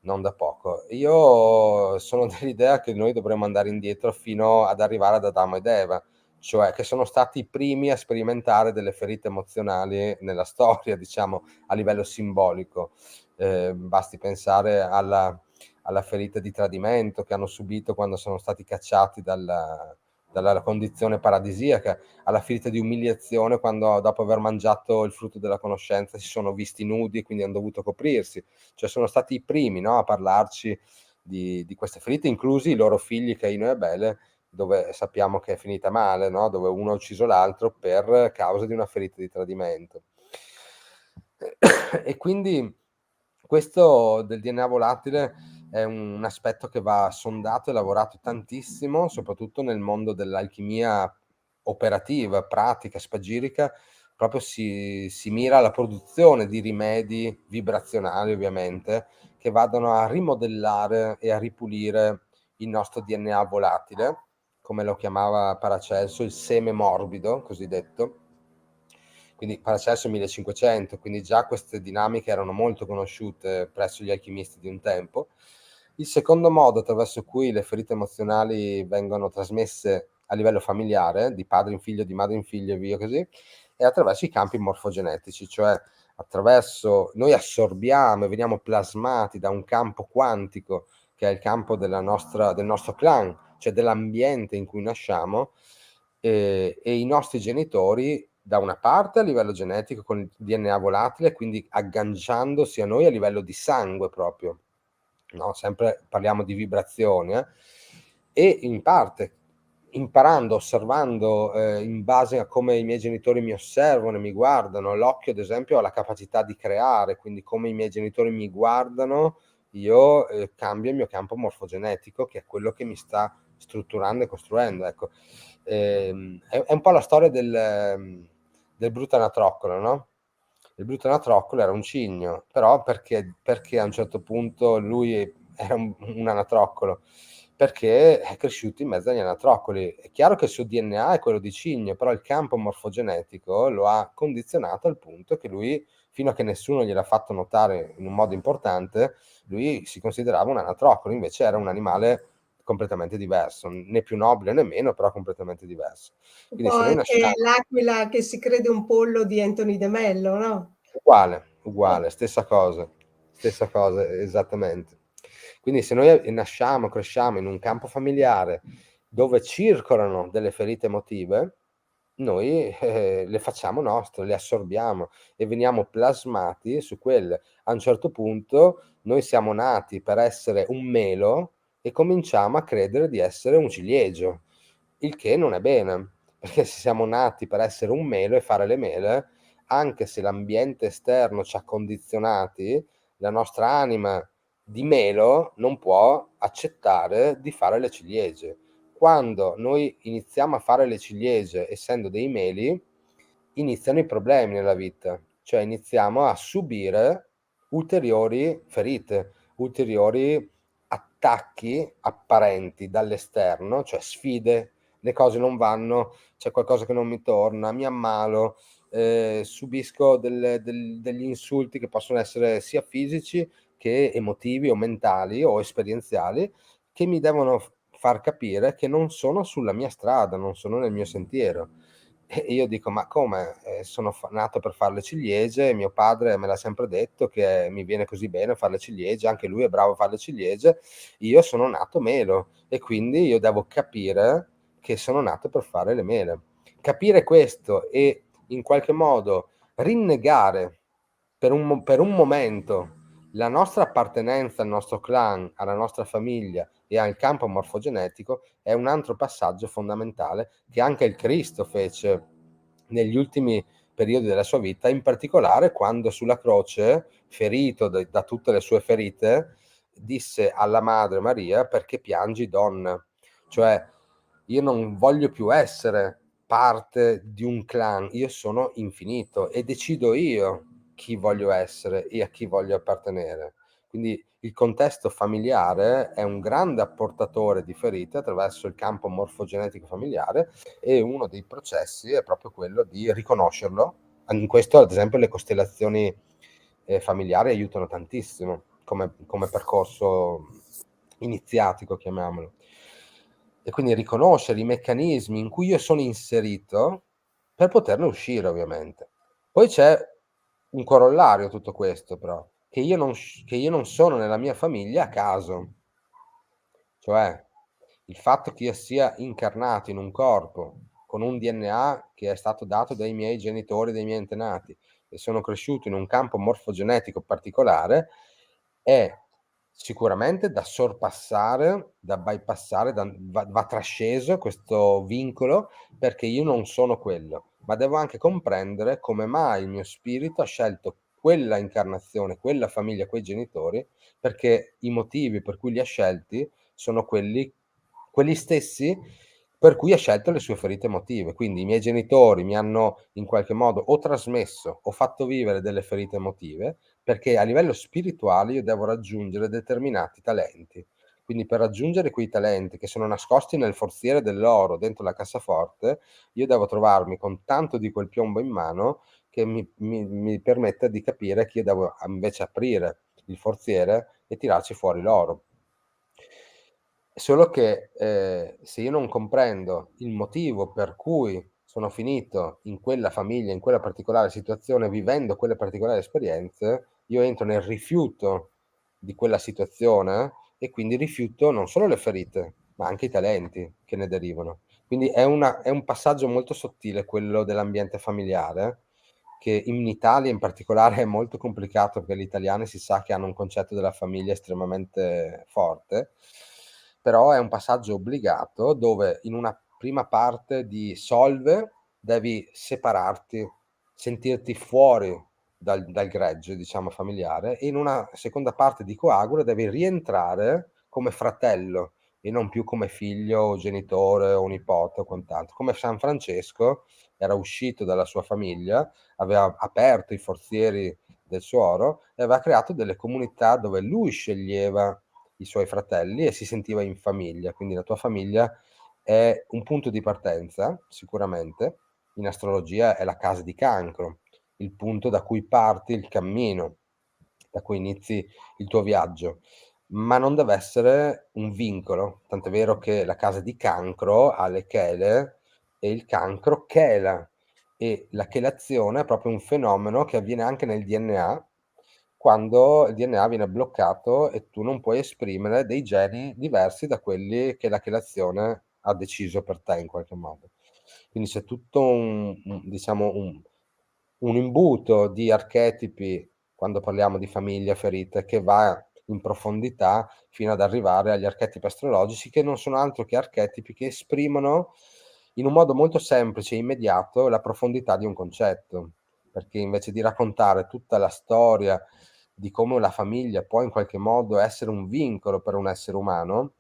non da poco. Io sono dell'idea che noi dovremmo andare indietro fino ad arrivare ad Adamo ed Eva, cioè che sono stati i primi a sperimentare delle ferite emozionali nella storia, diciamo, a livello simbolico. Basti pensare alla ferita di tradimento che hanno subito quando sono stati cacciati dalla condizione paradisiaca, alla ferita di umiliazione quando dopo aver mangiato il frutto della conoscenza si sono visti nudi e quindi hanno dovuto coprirsi. Cioè sono stati i primi, no, a parlarci di queste ferite, inclusi i loro figli Caino e Abele, dove sappiamo che è finita male, no? Dove uno ha ucciso l'altro per causa di una ferita di tradimento. E quindi questo del DNA volatile è un aspetto che va sondato e lavorato tantissimo, soprattutto nel mondo dell'alchimia operativa, pratica, spagirica, proprio si mira alla produzione di rimedi vibrazionali, ovviamente, che vadano a rimodellare e a ripulire il nostro DNA volatile, come lo chiamava Paracelso, il seme morbido, cosiddetto. Quindi Paracelso 1500, quindi già queste dinamiche erano molto conosciute presso gli alchimisti di un tempo. Il secondo modo attraverso cui le ferite emozionali vengono trasmesse a livello familiare, di padre in figlio, di madre in figlio e via così, è attraverso i campi morfogenetici, cioè attraverso noi assorbiamo e veniamo plasmati da un campo quantico che è il campo del nostro clan, cioè dell'ambiente in cui nasciamo, e i nostri genitori da una parte a livello genetico con il DNA volatile, quindi agganciandosi a noi a livello di sangue proprio, no? Sempre parliamo di vibrazioni, e in parte imparando, osservando in base a come i miei genitori mi osservano e mi guardano. L'occhio, ad esempio, ha la capacità di creare, quindi come i miei genitori mi guardano, io cambio il mio campo morfogenetico, che è quello che mi sta strutturando e costruendo. Ecco. È un po' la storia del brutto anatroccolo, no? Il brutto anatroccolo era un cigno, però perché a un certo punto lui era un anatroccolo? Perché è cresciuto in mezzo agli anatroccoli. È chiaro che il suo DNA è quello di cigno, però il campo morfogenetico lo ha condizionato al punto che lui, fino a che nessuno gliel'ha fatto notare in un modo importante, lui si considerava un anatroccolo, invece era un animale completamente diverso, né più nobile né meno, però completamente diverso. Un Quindi po' se noi anche nasciamo l'aquila che si crede un pollo di Anthony De Mello, no? uguale, stessa cosa, esattamente. Quindi se noi nasciamo, cresciamo in un campo familiare dove circolano delle ferite emotive, noi le facciamo nostre, le assorbiamo e veniamo plasmati su quelle. A un certo punto noi siamo nati per essere un melo e cominciamo a credere di essere un ciliegio, il che non è bene, perché se siamo nati per essere un melo e fare le mele, anche se l'ambiente esterno ci ha condizionati, la nostra anima di melo non può accettare di fare le ciliegie. Quando noi iniziamo a fare le ciliegie essendo dei meli, iniziano i problemi nella vita, cioè iniziamo a subire ulteriori ferite, ulteriori attacchi apparenti dall'esterno, cioè sfide le cose non vanno, c'è qualcosa che non mi torna, mi ammalo, subisco degli insulti che possono essere sia fisici che emotivi o mentali o esperienziali, che mi devono far capire che non sono sulla mia strada, non sono nel mio sentiero. E io dico: ma come? Sono nato per fare le ciliegie, mio padre me l'ha sempre detto che mi viene così bene fare le ciliegie, anche lui è bravo a fare le ciliegie, io sono nato melo e quindi io devo capire che sono nato per fare le mele. Capire questo e in qualche modo rinnegare per un momento la nostra appartenenza al nostro clan, alla nostra famiglia e al campo morfogenetico è un altro passaggio fondamentale che anche il Cristo fece negli ultimi periodi della sua vita, in particolare quando sulla croce, ferito da tutte le sue ferite, disse alla Madre Maria: perché piangi, donna? Cioè, io non voglio più essere parte di un clan, io sono infinito e decido io chi voglio essere e a chi voglio appartenere. Quindi il contesto familiare è un grande apportatore di ferite attraverso il campo morfogenetico familiare, e uno dei processi è proprio quello di riconoscerlo. In questo, ad esempio, le costellazioni familiari aiutano tantissimo come percorso iniziatico, chiamiamolo. E quindi riconoscere i meccanismi in cui io sono inserito per poterne uscire, ovviamente. Poi c'è un corollario a tutto questo, però, che io non sono nella mia famiglia a caso. Cioè, il fatto che io sia incarnato in un corpo con un DNA che è stato dato dai miei genitori, dai miei antenati, e sono cresciuto in un campo morfogenetico particolare, è sicuramente da sorpassare, da bypassare, va trasceso questo vincolo, perché io non sono quello, ma devo anche comprendere come mai il mio spirito ha scelto quella incarnazione, quella famiglia, quei genitori, perché i motivi per cui li ha scelti sono quelli stessi per cui ha scelto le sue ferite emotive. Quindi i miei genitori mi hanno in qualche modo o trasmesso o fatto vivere delle ferite emotive, perché a livello spirituale io devo raggiungere determinati talenti. Quindi per raggiungere quei talenti che sono nascosti nel forziere dell'oro dentro la cassaforte, io devo trovarmi con tanto di quel piombo in mano che mi permetta di capire che io devo invece aprire il forziere e tirarci fuori l'oro. Solo che se io non comprendo il motivo per cui sono finito in quella famiglia, in quella particolare situazione, vivendo quelle particolari esperienze, io entro nel rifiuto di quella situazione e quindi rifiuto non solo le ferite, ma anche i talenti che ne derivano. Quindi è un passaggio molto sottile quello dell'ambiente familiare, che in Italia in particolare è molto complicato, perché gli italiani si sa che hanno un concetto della famiglia estremamente forte, però è un passaggio obbligato dove in una prima parte di solve devi separarti, sentirti fuori dal gregge, diciamo, familiare, e in una seconda parte di coagula devi rientrare come fratello e non più come figlio o genitore o nipote o quant'altro. Come San Francesco era uscito dalla sua famiglia, aveva aperto i forzieri del suo oro e aveva creato delle comunità dove lui sceglieva i suoi fratelli e si sentiva in famiglia. Quindi la tua famiglia è un punto di partenza, sicuramente. In astrologia è la casa di Cancro, il punto da cui parti il cammino, da cui inizi il tuo viaggio, ma non deve essere un vincolo. Tant'è vero che la casa di Cancro ha le chele e il cancro chela, e la chelazione è proprio un fenomeno che avviene anche nel DNA, quando il DNA viene bloccato e tu non puoi esprimere dei geni diversi da quelli che la chelazione ha deciso per te in qualche modo. Quindi c'è tutto diciamo un imbuto di archetipi quando parliamo di famiglia ferite, che va in profondità fino ad arrivare agli archetipi astrologici, che non sono altro che archetipi che esprimono in un modo molto semplice e immediato la profondità di un concetto, perché invece di raccontare tutta la storia di come la famiglia può in qualche modo essere un vincolo per un essere umano,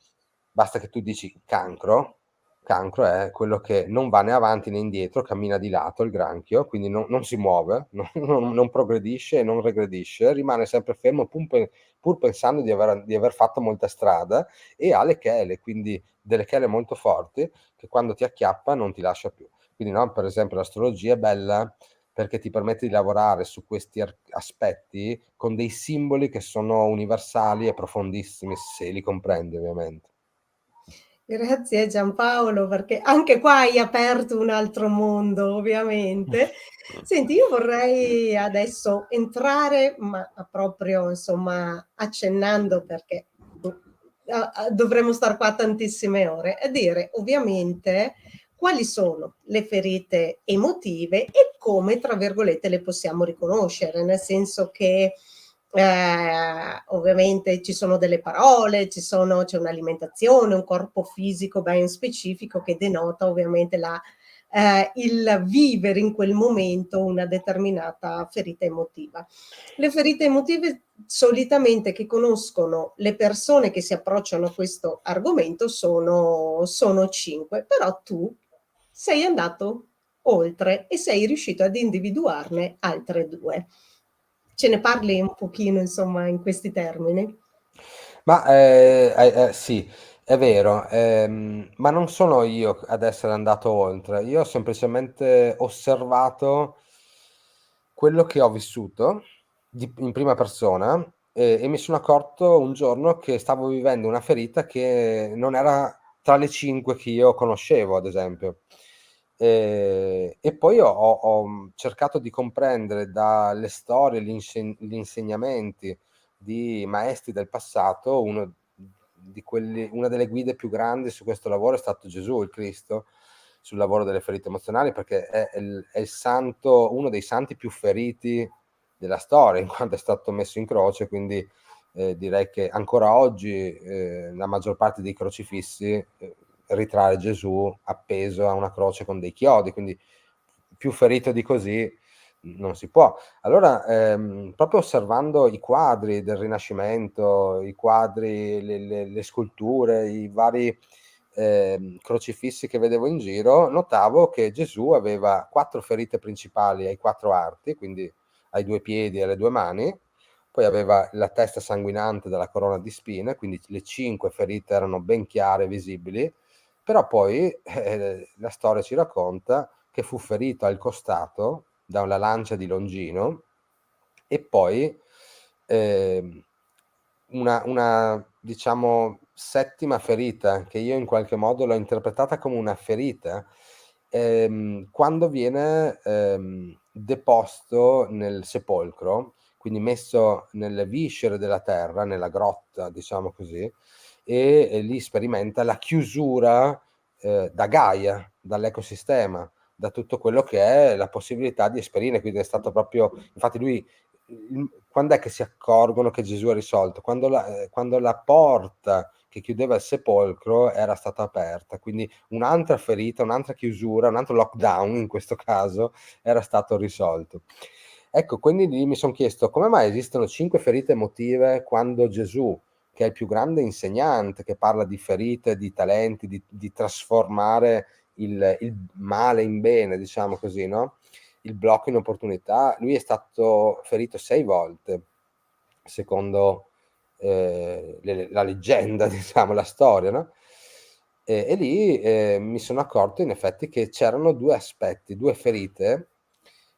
basta che tu dici cancro cancro è quello che non va né avanti né indietro, cammina di lato il granchio, quindi non si muove, non progredisce e non regredisce, rimane sempre fermo pur pensando di aver fatto molta strada, e ha le chele, quindi delle chele molto forti che quando ti acchiappa non ti lascia più. Quindi no, per esempio l'astrologia è bella perché ti permette di lavorare su questi aspetti con dei simboli che sono universali e profondissimi, se li comprendi ovviamente. Grazie Giampaolo, perché anche qua hai aperto un altro mondo, ovviamente. Senti, io vorrei adesso entrare, ma proprio insomma accennando perché dovremmo star qua tantissime ore, a dire ovviamente quali sono le ferite emotive e come, tra virgolette, le possiamo riconoscere, nel senso che ovviamente ci sono delle parole, c'è un'alimentazione, un corpo fisico ben specifico che denota ovviamente il vivere in quel momento una determinata ferita emotiva. Le ferite emotive solitamente che conoscono le persone che si approcciano a questo argomento sono 5, però tu sei andato oltre e sei riuscito ad individuarne altre 2. Ce ne parli un pochino, insomma, in questi termini? Ma sì, è vero, ma non sono io ad essere andato oltre, io ho semplicemente osservato quello che ho vissuto in prima persona, e mi sono accorto un giorno che stavo vivendo una ferita che non era tra le 5 che io conoscevo, ad esempio. E poi ho cercato di comprendere dalle storie, gli insegnamenti di maestri del passato. Una delle guide più grandi su questo lavoro è stato Gesù, il Cristo, sul lavoro delle ferite emozionali, perché è il santo, uno dei santi più feriti della storia, in quanto è stato messo in croce, quindi direi che ancora oggi la maggior parte dei crocifissi ritrae Gesù appeso a una croce con dei chiodi, quindi più ferito di così non si può. Allora, proprio osservando i quadri del Rinascimento, i quadri, le sculture, i vari crocifissi che vedevo in giro, notavo che Gesù aveva 4 ferite principali ai 4 arti, quindi ai 2 piedi e alle 2 mani, poi aveva la testa sanguinante dalla corona di spine, quindi le 5 ferite erano ben chiare, visibili, però poi la storia ci racconta che fu ferito al costato da una lancia di Longino, e poi una diciamo settima ferita, che io in qualche modo l'ho interpretata come una ferita, quando viene deposto nel sepolcro, quindi messo nelle viscere della terra, nella grotta, diciamo così, e lì sperimenta la chiusura da Gaia, dall'ecosistema, da tutto quello che è la possibilità di esperire. Quindi è stato proprio, infatti lui, quando è che si accorgono che Gesù è risolto? Quando la porta che chiudeva il sepolcro era stata aperta, quindi un'altra ferita, un'altra chiusura, un altro lockdown in questo caso era stato risolto. Ecco, quindi lì mi son chiesto: come mai esistono 5 ferite emotive quando Gesù, che è il più grande insegnante, che parla di ferite, di talenti, di trasformare il male in bene, diciamo così, no, il blocco in opportunità, lui è stato ferito 6 volte, secondo la leggenda, diciamo, la storia, no? E lì mi sono accorto in effetti che c'erano 2 aspetti, 2 ferite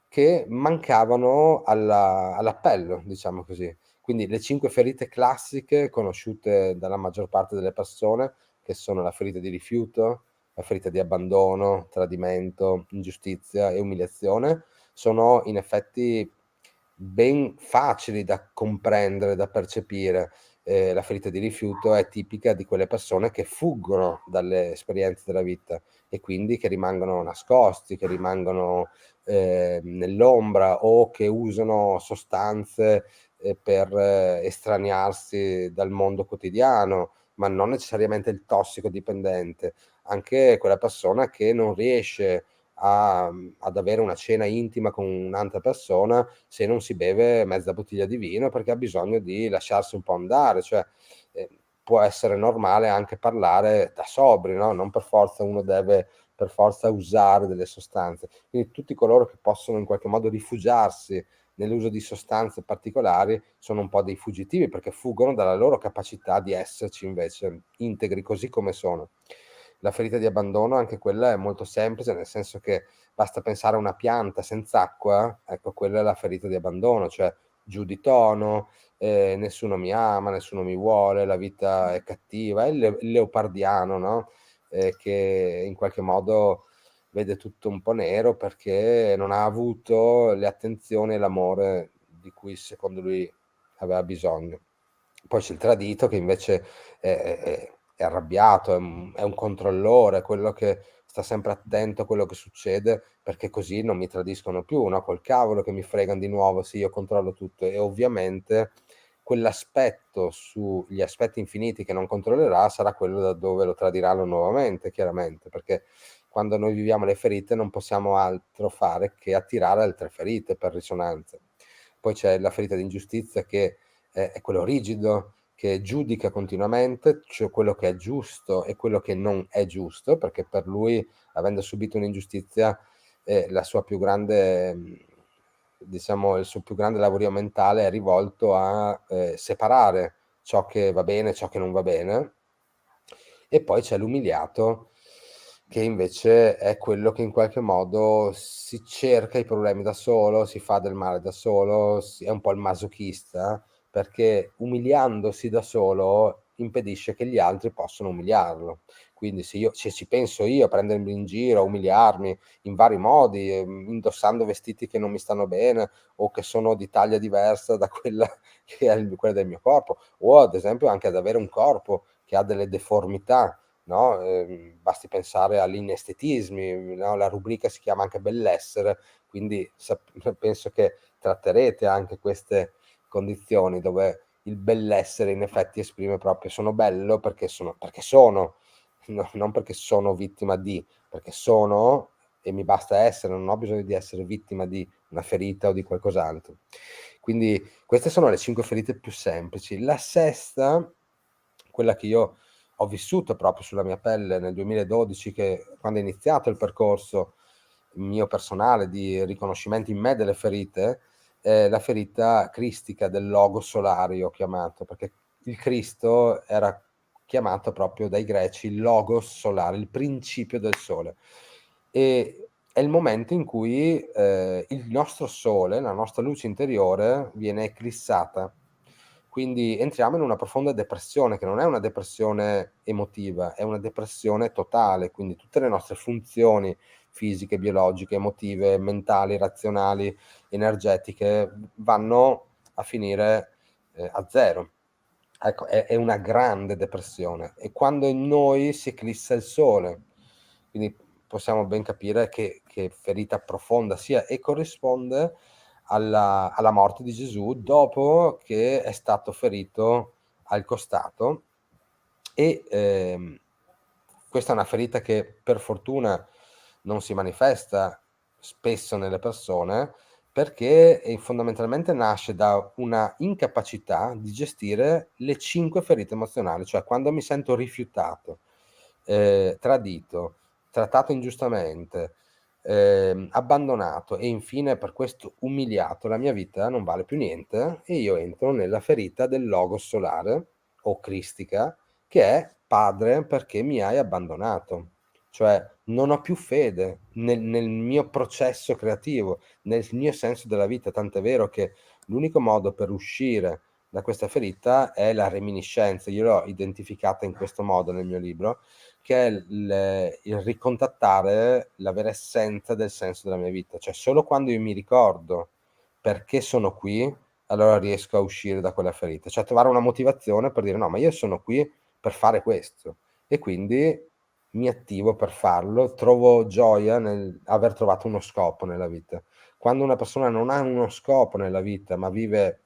che mancavano all'appello, diciamo così. Quindi le 5 ferite classiche conosciute dalla maggior parte delle persone, che sono la ferita di rifiuto, la ferita di abbandono, tradimento, ingiustizia e umiliazione, sono in effetti ben facili da comprendere, da percepire. La ferita di rifiuto è tipica di quelle persone che fuggono dalle esperienze della vita e quindi che rimangono nascosti, che rimangono nell'ombra, o che usano sostanze per estraniarsi dal mondo quotidiano, ma non necessariamente il tossicodipendente, anche quella persona che non riesce ad avere una cena intima con un'altra persona se non si beve mezza bottiglia di vino, perché ha bisogno di lasciarsi un po' andare, cioè può essere normale anche parlare da sobri, no? Non per forza uno deve per forza usare delle sostanze. Quindi tutti coloro che possono in qualche modo rifugiarsi nell'uso di sostanze particolari sono un po' dei fuggitivi, perché fuggono dalla loro capacità di esserci invece integri così come sono. La ferita di abbandono, anche quella è molto semplice, nel senso che basta pensare a una pianta senza acqua, ecco, quella è la ferita di abbandono, cioè giù di tono, nessuno mi ama, nessuno mi vuole, la vita è cattiva, è il leopardiano, no? Che in qualche modo vede tutto un po' nero perché non ha avuto le attenzioni e l'amore di cui secondo lui aveva bisogno. Poi c'è il tradito che invece è arrabbiato, è un controllore, quello che sta sempre attento a quello che succede perché così non mi tradiscono più, no? Col cavolo che mi fregano di nuovo, sì, io controllo tutto. E ovviamente quell'aspetto sugli aspetti infiniti che non controllerà sarà quello da dove lo tradiranno nuovamente, chiaramente, perché quando noi viviamo le ferite non possiamo altro fare che attirare altre ferite per risonanza. Poi c'è la ferita di ingiustizia che è quello rigido, che giudica continuamente, cioè quello che è giusto e quello che non è giusto, perché per lui, avendo subito un'ingiustizia, la sua più grande, diciamo, il suo più grande lavorio mentale è rivolto a separare ciò che va bene, ciò che non va bene. E poi c'è l'umiliato, che invece è quello che in qualche modo si cerca i problemi da solo, si fa del male da solo, è un po' il masochista, perché umiliandosi da solo impedisce che gli altri possano umiliarlo. Quindi se ci penso io a prendermi in giro, a umiliarmi in vari modi, indossando vestiti che non mi stanno bene o che sono di taglia diversa da quella che è quella del mio corpo, o ad esempio anche ad avere un corpo che ha delle deformità, no? Basti pensare agli inestetismi, no? La rubrica si chiama anche bellessere, quindi penso che tratterete anche queste condizioni dove il bellessere in effetti esprime proprio sono bello perché sono, no, non perché sono vittima di, perché sono e mi basta essere, non ho bisogno di essere vittima di una ferita o di qualcos'altro. Quindi queste sono le 5 ferite più semplici. La sesta, quella che io ho vissuto proprio sulla mia pelle nel 2012, quando è iniziato il percorso mio personale di riconoscimento in me delle ferite, è la ferita cristica del logo solare, ho chiamato, perché il Cristo era chiamato proprio dai greci il logos solare, il principio del sole. E è il momento in cui il nostro sole, la nostra luce interiore, viene eclissata. Quindi entriamo in una profonda depressione, che non è una depressione emotiva, è una depressione totale, quindi tutte le nostre funzioni fisiche, biologiche, emotive, mentali, razionali, energetiche vanno a finire a zero. Ecco, è una grande depressione. E quando in noi si eclissa il sole, quindi possiamo ben capire che ferita profonda sia, e corrisponde alla morte di Gesù dopo che è stato ferito al costato. E questa è una ferita che per fortuna non si manifesta spesso nelle persone, perché fondamentalmente nasce da una incapacità di gestire le 5 ferite emozionali, cioè quando mi sento rifiutato, tradito, trattato ingiustamente, abbandonato e infine per questo umiliato, la mia vita non vale più niente e io entro nella ferita del logos solare o cristica, che è padre perché mi hai abbandonato. Cioè non ho più fede nel mio processo creativo, nel mio senso della vita, tant'è vero che l'unico modo per uscire da questa ferita è la reminiscenza. Io l'ho identificata in questo modo nel mio libro, che è il ricontattare la vera essenza del senso della mia vita. Cioè solo quando io mi ricordo perché sono qui, allora riesco a uscire da quella ferita. Cioè trovare una motivazione per dire no, ma io sono qui per fare questo. E quindi mi attivo per farlo, trovo gioia nel aver trovato uno scopo nella vita. Quando una persona non ha uno scopo nella vita, ma vive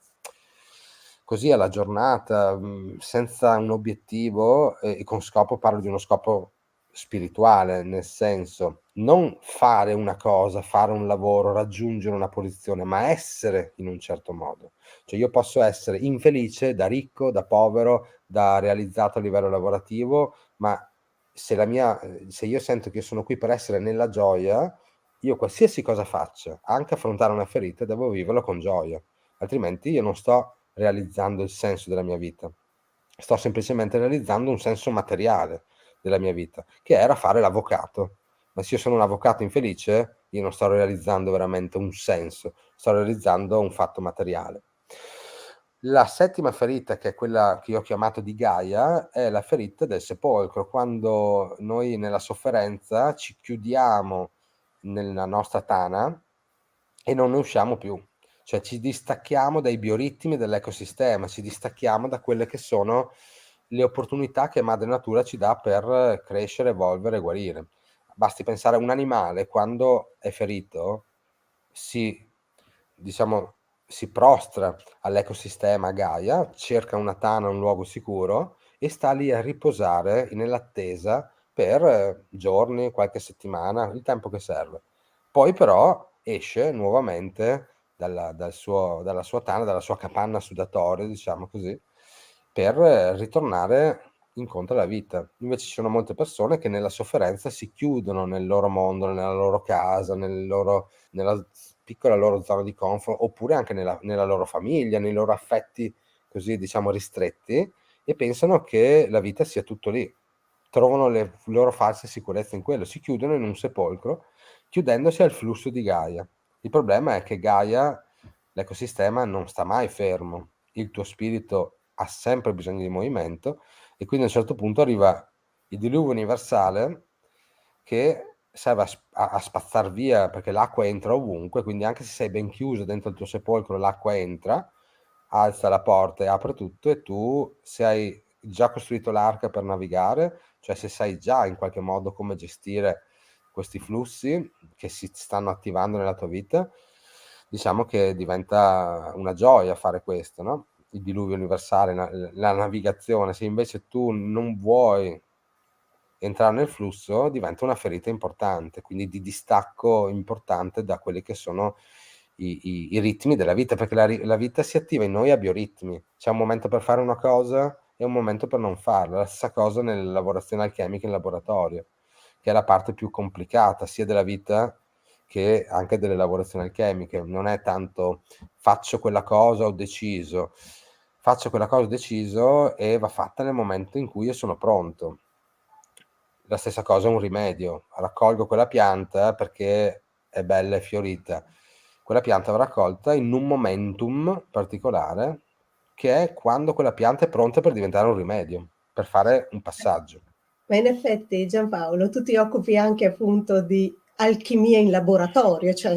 così alla giornata, senza un obiettivo, e con scopo parlo di uno scopo spirituale, nel senso non fare una cosa, fare un lavoro, raggiungere una posizione, ma essere in un certo modo. Cioè io posso essere infelice da ricco, da povero, da realizzato a livello lavorativo, ma se io sento che sono qui per essere nella gioia, io qualsiasi cosa faccia, anche affrontare una ferita, devo viverlo con gioia, altrimenti io non sto realizzando il senso della mia vita, sto semplicemente realizzando un senso materiale della mia vita, che era fare l'avvocato. Ma se io sono un avvocato infelice, io non sto realizzando veramente un senso, sto realizzando un fatto materiale. La settima ferita, che è quella che io ho chiamato di Gaia, è la ferita del sepolcro, quando noi nella sofferenza ci chiudiamo nella nostra tana e non ne usciamo più. Cioè ci distacchiamo dai bioritmi dell'ecosistema, ci distacchiamo da quelle che sono le opportunità che Madre Natura ci dà per crescere, evolvere e guarire. Basti pensare a un animale quando è ferito, diciamo, si prostra all'ecosistema Gaia, cerca una tana, un luogo sicuro e sta lì a riposare nell'attesa per giorni, qualche settimana, il tempo che serve. Poi però esce nuovamente dalla sua tana, dalla sua capanna sudatoria, diciamo così, per ritornare incontro alla vita. Invece ci sono molte persone che nella sofferenza si chiudono nel loro mondo, nella loro casa, nella piccola loro zona di comfort, oppure anche nella loro famiglia, nei loro affetti così diciamo ristretti, e pensano che la vita sia tutto lì. Trovano le loro false sicurezze in quello, si chiudono in un sepolcro, chiudendosi al flusso di Gaia. Il problema è che Gaia, l'ecosistema, non sta mai fermo. Il tuo spirito ha sempre bisogno di movimento e quindi a un certo punto arriva il diluvio universale che serve a spazzar via, perché l'acqua entra ovunque, quindi anche se sei ben chiuso dentro il tuo sepolcro, l'acqua entra, alza la porta e apre tutto, e tu, se hai già costruito l'arca per navigare, cioè se sai già in qualche modo come gestire questi flussi che si stanno attivando nella tua vita, diciamo che diventa una gioia fare questo, no? Il diluvio universale, la navigazione. Se invece tu non vuoi entrare nel flusso, diventa una ferita importante, quindi di distacco importante da quelli che sono i ritmi della vita, perché la vita si attiva in noi a bioritmi. C'è un momento per fare una cosa e un momento per non farla. La stessa cosa nelle lavorazioni alchemiche in laboratorio, che è la parte più complicata sia della vita che anche delle lavorazioni alchemiche. Non è tanto faccio quella cosa, ho deciso. Faccio quella cosa, ho deciso, e va fatta nel momento in cui io sono pronto. La stessa cosa è un rimedio. Raccolgo quella pianta perché è bella e fiorita. Quella pianta va raccolta in un momentum particolare, che è quando quella pianta è pronta per diventare un rimedio, per fare un passaggio. Ma in effetti, Giampaolo, tu ti occupi anche appunto di alchimia in laboratorio, cioè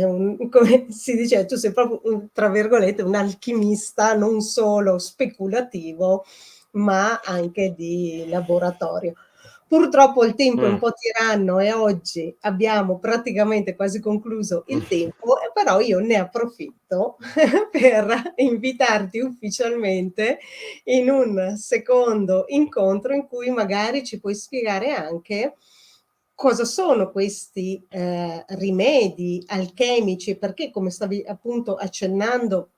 come si dice, tu sei proprio, tra virgolette, un alchimista non solo speculativo, ma anche di laboratorio. Purtroppo il tempo è un po' tiranno e oggi abbiamo praticamente quasi concluso il tempo, però io ne approfitto per invitarti ufficialmente in un secondo incontro in cui magari ci puoi spiegare anche cosa sono questi rimedi alchemici, perché come stavi appunto accennando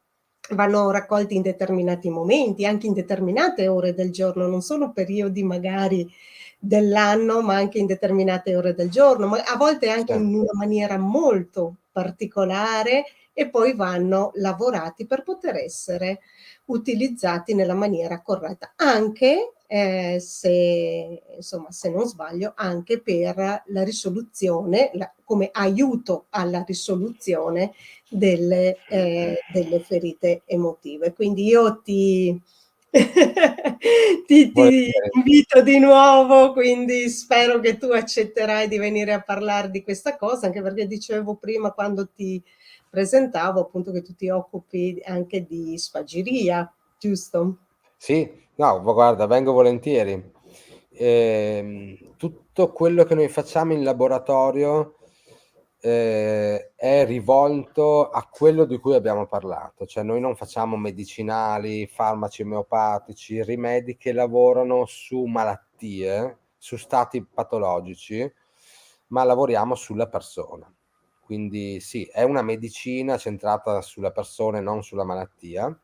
vanno raccolti in determinati momenti, anche in determinate ore del giorno, non solo periodi magari dell'anno, ma anche in determinate ore del giorno, ma a volte anche in una maniera molto particolare, e poi vanno lavorati per poter essere utilizzati nella maniera corretta, anche se, insomma, se non sbaglio, anche per la risoluzione, come aiuto alla risoluzione delle ferite emotive. Quindi io ti invito di nuovo, quindi spero che tu accetterai di venire a parlare di questa cosa, anche perché dicevo prima, quando ti presentavo, appunto, che tu ti occupi anche di spagiria, giusto? Sì, no, guarda, vengo volentieri. Tutto quello che noi facciamo in laboratorio è rivolto a quello di cui abbiamo parlato, cioè noi non facciamo medicinali, farmaci omeopatici, rimedi che lavorano su malattie, su stati patologici, ma lavoriamo sulla persona. Quindi sì, è una medicina centrata sulla persona e non sulla malattia,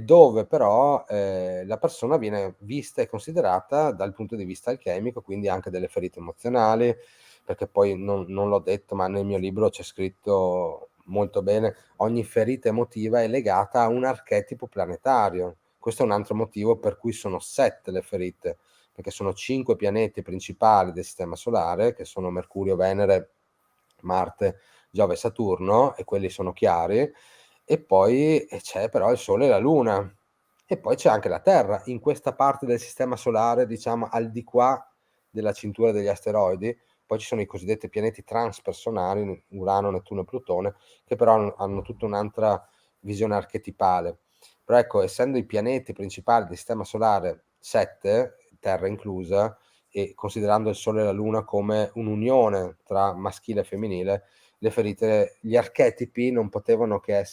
dove però la persona viene vista e considerata dal punto di vista alchemico, quindi anche delle ferite emozionali, perché poi non l'ho detto, ma nel mio libro c'è scritto molto bene, ogni ferita emotiva è legata a un archetipo planetario. Questo è un altro motivo per cui sono 7 le ferite, perché sono 5 pianeti principali del Sistema Solare, che sono Mercurio, Venere, Marte, Giove e Saturno, e quelli sono chiari, e poi c'è però il Sole e la Luna, e poi c'è anche la Terra. In questa parte del Sistema Solare, diciamo al di qua della cintura degli asteroidi, poi ci sono i cosiddetti pianeti transpersonali, Urano, Nettuno e Plutone, che però hanno tutta un'altra visione archetipale. Però ecco, essendo i pianeti principali del Sistema Solare 7, Terra inclusa, e considerando il Sole e la Luna come un'unione tra maschile e femminile, le ferite, gli archetipi non potevano che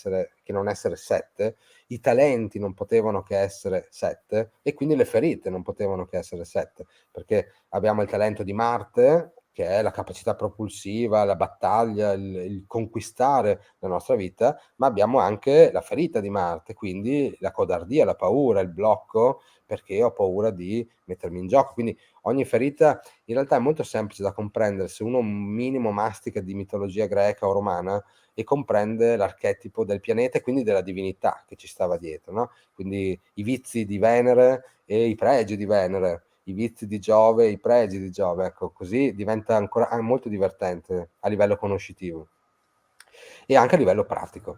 non essere 7, i talenti non potevano che essere 7, e quindi le ferite non potevano che essere 7, perché abbiamo il talento di Marte, che è la capacità propulsiva, la battaglia, il conquistare la nostra vita, ma abbiamo anche la ferita di Marte, quindi la codardia, la paura, il blocco, perché ho paura di mettermi in gioco. Quindi ogni ferita in realtà è molto semplice da comprendere se uno un minimo mastica di mitologia greca o romana e comprende l'archetipo del pianeta e quindi della divinità che ci stava dietro, no? Quindi i vizi di Venere e i pregi di Venere, i vizi di Giove e i pregi di Giove, ecco, così diventa ancora molto divertente a livello conoscitivo e anche a livello pratico.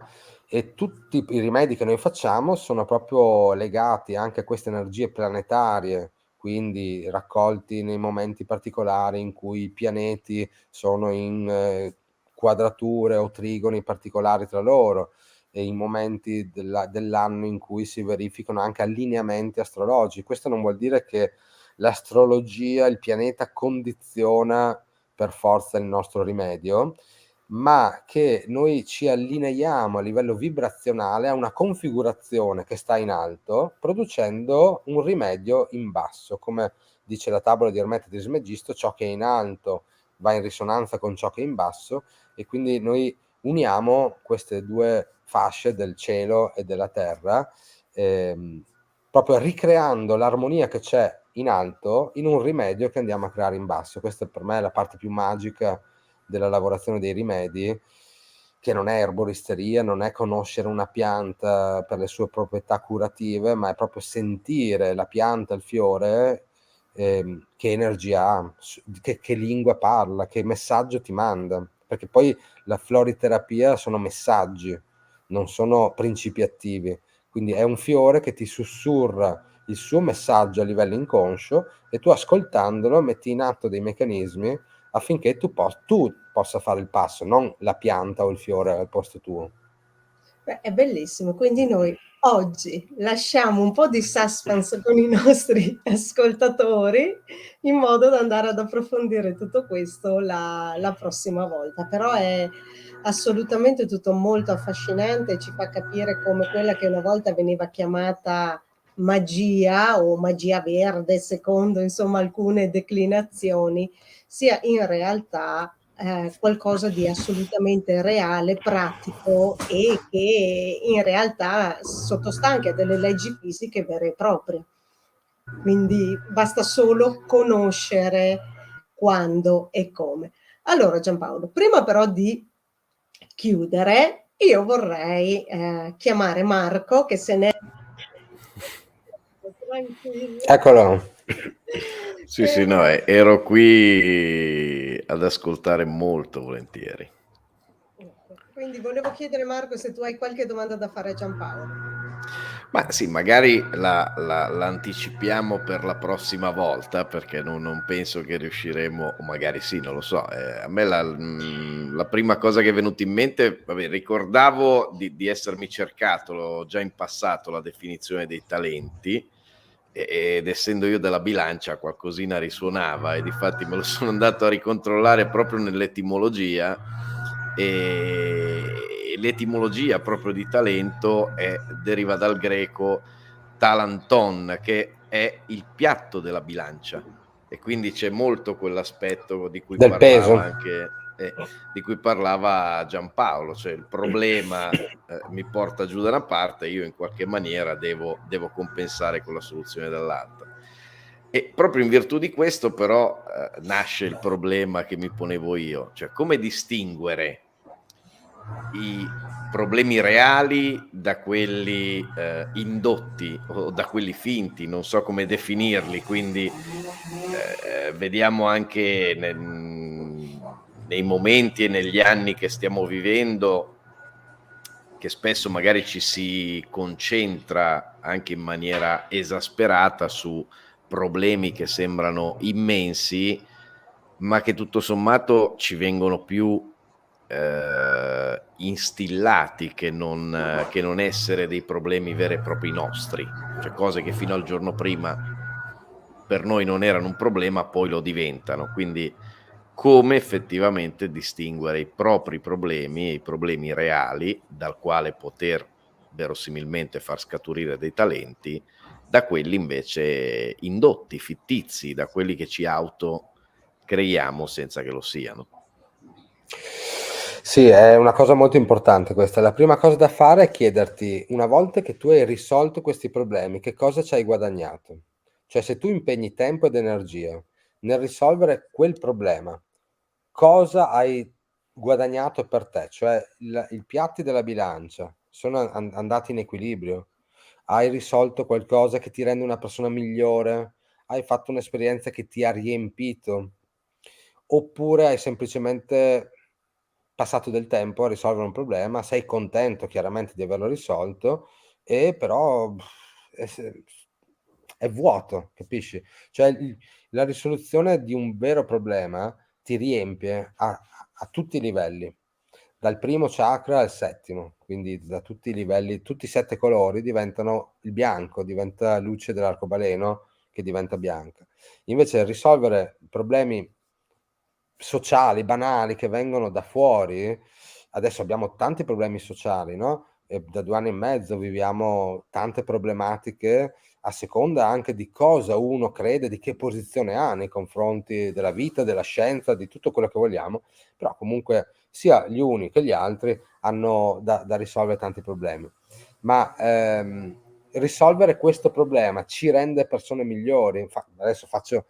E tutti i rimedi che noi facciamo sono proprio legati anche a queste energie planetarie, quindi raccolti nei momenti particolari in cui i pianeti sono in quadrature o trigoni particolari tra loro, e in momenti dell'anno in cui si verificano anche allineamenti astrologici. Questo non vuol dire che l'astrologia, il pianeta condiziona per forza il nostro rimedio, ma che noi ci allineiamo a livello vibrazionale a una configurazione che sta in alto, producendo un rimedio in basso. Come dice la tavola di Ermete Trismegisto, ciò che è in alto va in risonanza con ciò che è in basso, e quindi noi uniamo queste due fasce del cielo e della terra, proprio ricreando l'armonia che c'è in alto in un rimedio che andiamo a creare in basso. Questa per me è la parte più magica della lavorazione dei rimedi, che non è erboristeria, non è conoscere una pianta per le sue proprietà curative, ma è proprio sentire la pianta, il fiore, che energia ha, che lingua parla, che messaggio ti manda, perché poi la floriterapia sono messaggi, non sono principi attivi, quindi è un fiore che ti sussurra il suo messaggio a livello inconscio, e tu ascoltandolo metti in atto dei meccanismi affinché tu possa fare il passo, non la pianta o il fiore al posto tuo. Beh, è bellissimo, quindi noi oggi lasciamo un po' di suspense con i nostri ascoltatori, in modo da andare ad approfondire tutto questo la prossima volta. Però è assolutamente tutto molto affascinante e ci fa capire come quella che una volta veniva chiamata magia o magia verde, secondo insomma alcune declinazioni, sia in realtà qualcosa di assolutamente reale, pratico e che in realtà sottostà anche a delle leggi fisiche vere e proprie. Quindi basta solo conoscere quando e come. Allora Giampaolo, prima però di chiudere, io vorrei chiamare Marco che se ne tranquillo. Eccolo. Sì, no, ero qui ad ascoltare molto volentieri. Quindi volevo chiedere Marco se tu hai qualche domanda da fare a Giampaolo. Ma sì, magari l'anticipiamo per la prossima volta, perché non penso che riusciremo, o magari sì, non lo so. A me la prima cosa che è venuta in mente, vabbè, ricordavo di essermi cercato già in passato la definizione dei talenti, ed essendo io della bilancia qualcosina risuonava, e difatti me lo sono andato a ricontrollare proprio nell'etimologia, e l'etimologia proprio di talento deriva dal greco talanton, che è il piatto della bilancia. e quindi c'è molto quell'aspetto di cui Del peso. parlava anche di cui parlava Giampaolo, cioè il problema mi porta giù da una parte, io in qualche maniera devo compensare con la soluzione dall'altra. E proprio in virtù di questo però nasce il problema che mi ponevo io, cioè come distinguere i problemi reali da quelli indotti o da quelli finti, non so come definirli, quindi vediamo anche nei momenti e negli anni che stiamo vivendo che spesso magari ci si concentra anche in maniera esasperata su problemi che sembrano immensi, ma che tutto sommato ci vengono più instillati che non essere dei problemi veri e propri nostri, cioè cose che fino al giorno prima per noi non erano un problema, poi lo diventano. Quindi come effettivamente distinguere i propri problemi e i problemi reali, dal quale poter verosimilmente far scaturire dei talenti, da quelli invece indotti, fittizi, da quelli che ci auto creiamo senza che lo siano. Sì, è una cosa molto importante questa. La prima cosa da fare è chiederti, una volta che tu hai risolto questi problemi, che cosa ci hai guadagnato? Cioè, se tu impegni tempo ed energia nel risolvere quel problema, cosa hai guadagnato per te? Cioè, i piatti della bilancia sono andati in equilibrio? Hai risolto qualcosa che ti rende una persona migliore? Hai fatto un'esperienza che ti ha riempito? Oppure hai semplicemente passato del tempo a risolvere un problema, sei contento chiaramente di averlo risolto, e però è vuoto, capisci? Cioè la risoluzione di un vero problema ti riempie a tutti i livelli, dal primo chakra al settimo, quindi da tutti i livelli, tutti i 7 colori diventano il bianco, diventa luce dell'arcobaleno che diventa bianca. Invece risolvere problemi sociali, banali, che vengono da fuori, adesso abbiamo tanti problemi sociali, no? E da 2 anni e mezzo viviamo tante problematiche a seconda anche di cosa uno crede, di che posizione ha nei confronti della vita, della scienza, di tutto quello che vogliamo, però comunque sia gli uni che gli altri hanno da risolvere tanti problemi. Ma risolvere questo problema ci rende persone migliori? Adesso faccio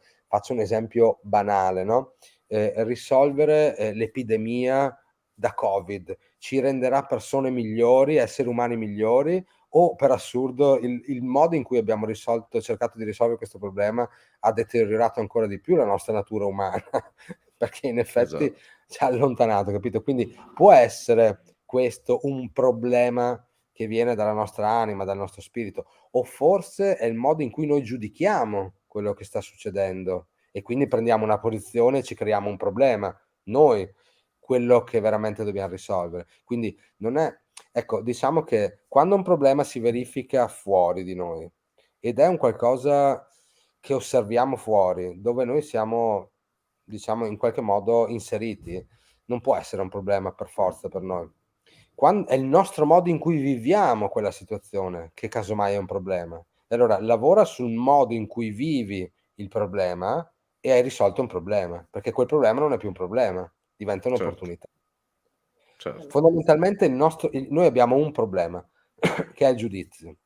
un esempio banale, no? Risolvere l'epidemia da Covid ci renderà persone migliori, esseri umani migliori, o per assurdo il modo in cui abbiamo cercato di risolvere questo problema ha deteriorato ancora di più la nostra natura umana perché in effetti Esatto. ci ha allontanato, capito? Quindi può essere questo un problema che viene dalla nostra anima, dal nostro spirito, o forse è il modo in cui noi giudichiamo quello che sta succedendo e quindi prendiamo una posizione e ci creiamo un problema, noi, quello che veramente dobbiamo risolvere. Quindi non è, ecco, diciamo che quando un problema si verifica fuori di noi ed è un qualcosa che osserviamo fuori, dove noi siamo, diciamo, in qualche modo inseriti, non può essere un problema per forza per noi. È il nostro modo in cui viviamo quella situazione che casomai è un problema. E allora lavora sul modo in cui vivi il problema e hai risolto un problema, perché quel problema non è più un problema, diventa Certo, un'opportunità. certo. Fondamentalmente noi abbiamo un problema, che è il giudizio.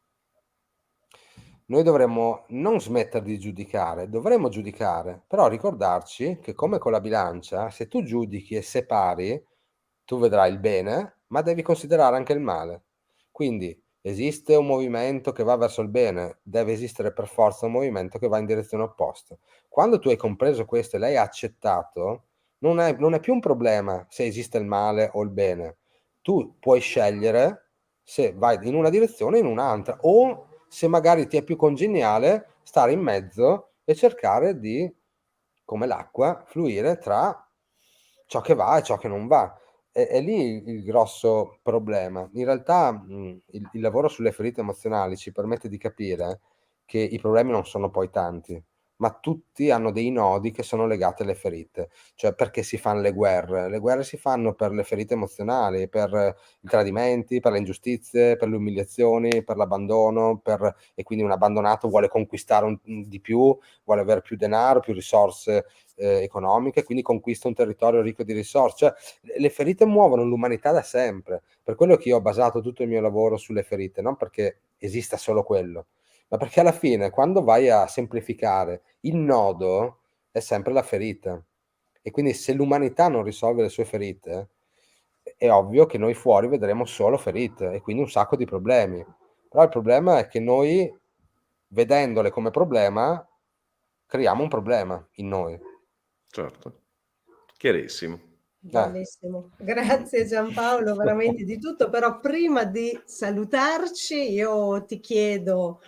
Noi dovremmo non smettere di giudicare, dovremmo giudicare, però ricordarci che come con la bilancia, se tu giudichi e separi, tu vedrai il bene, ma devi considerare anche il male. Quindi esiste un movimento che va verso il bene, deve esistere per forza un movimento che va in direzione opposta. Quando tu hai compreso questo e l'hai accettato, non è più un problema se esiste il male o il bene. Tu puoi scegliere se vai in una direzione o in un'altra, o se magari ti è più congeniale stare in mezzo e cercare di, come l'acqua, fluire tra ciò che va e ciò che non va. È lì il grosso problema. In realtà il lavoro sulle ferite emozionali ci permette di capire che i problemi non sono poi tanti, ma tutti hanno dei nodi che sono legati alle ferite. Cioè, perché si fanno le guerre? Le guerre si fanno per le ferite emozionali, per i tradimenti, per le ingiustizie, per le umiliazioni, per l'abbandono, e quindi un abbandonato vuole conquistare di più, vuole avere più denaro, più risorse economiche, quindi conquista un territorio ricco di risorse. Cioè, le ferite muovono l'umanità da sempre. Per quello che io ho basato tutto il mio lavoro sulle ferite, non perché esista solo quello, ma perché alla fine, quando vai a semplificare, il nodo è sempre la ferita. E quindi se l'umanità non risolve le sue ferite, è ovvio che noi fuori vedremo solo ferite e quindi un sacco di problemi. Però il problema è che noi, vedendole come problema, creiamo un problema in noi. Certo, chiarissimo. Bellissimo. Grazie Giampaolo, veramente di tutto, però prima di salutarci io ti chiedo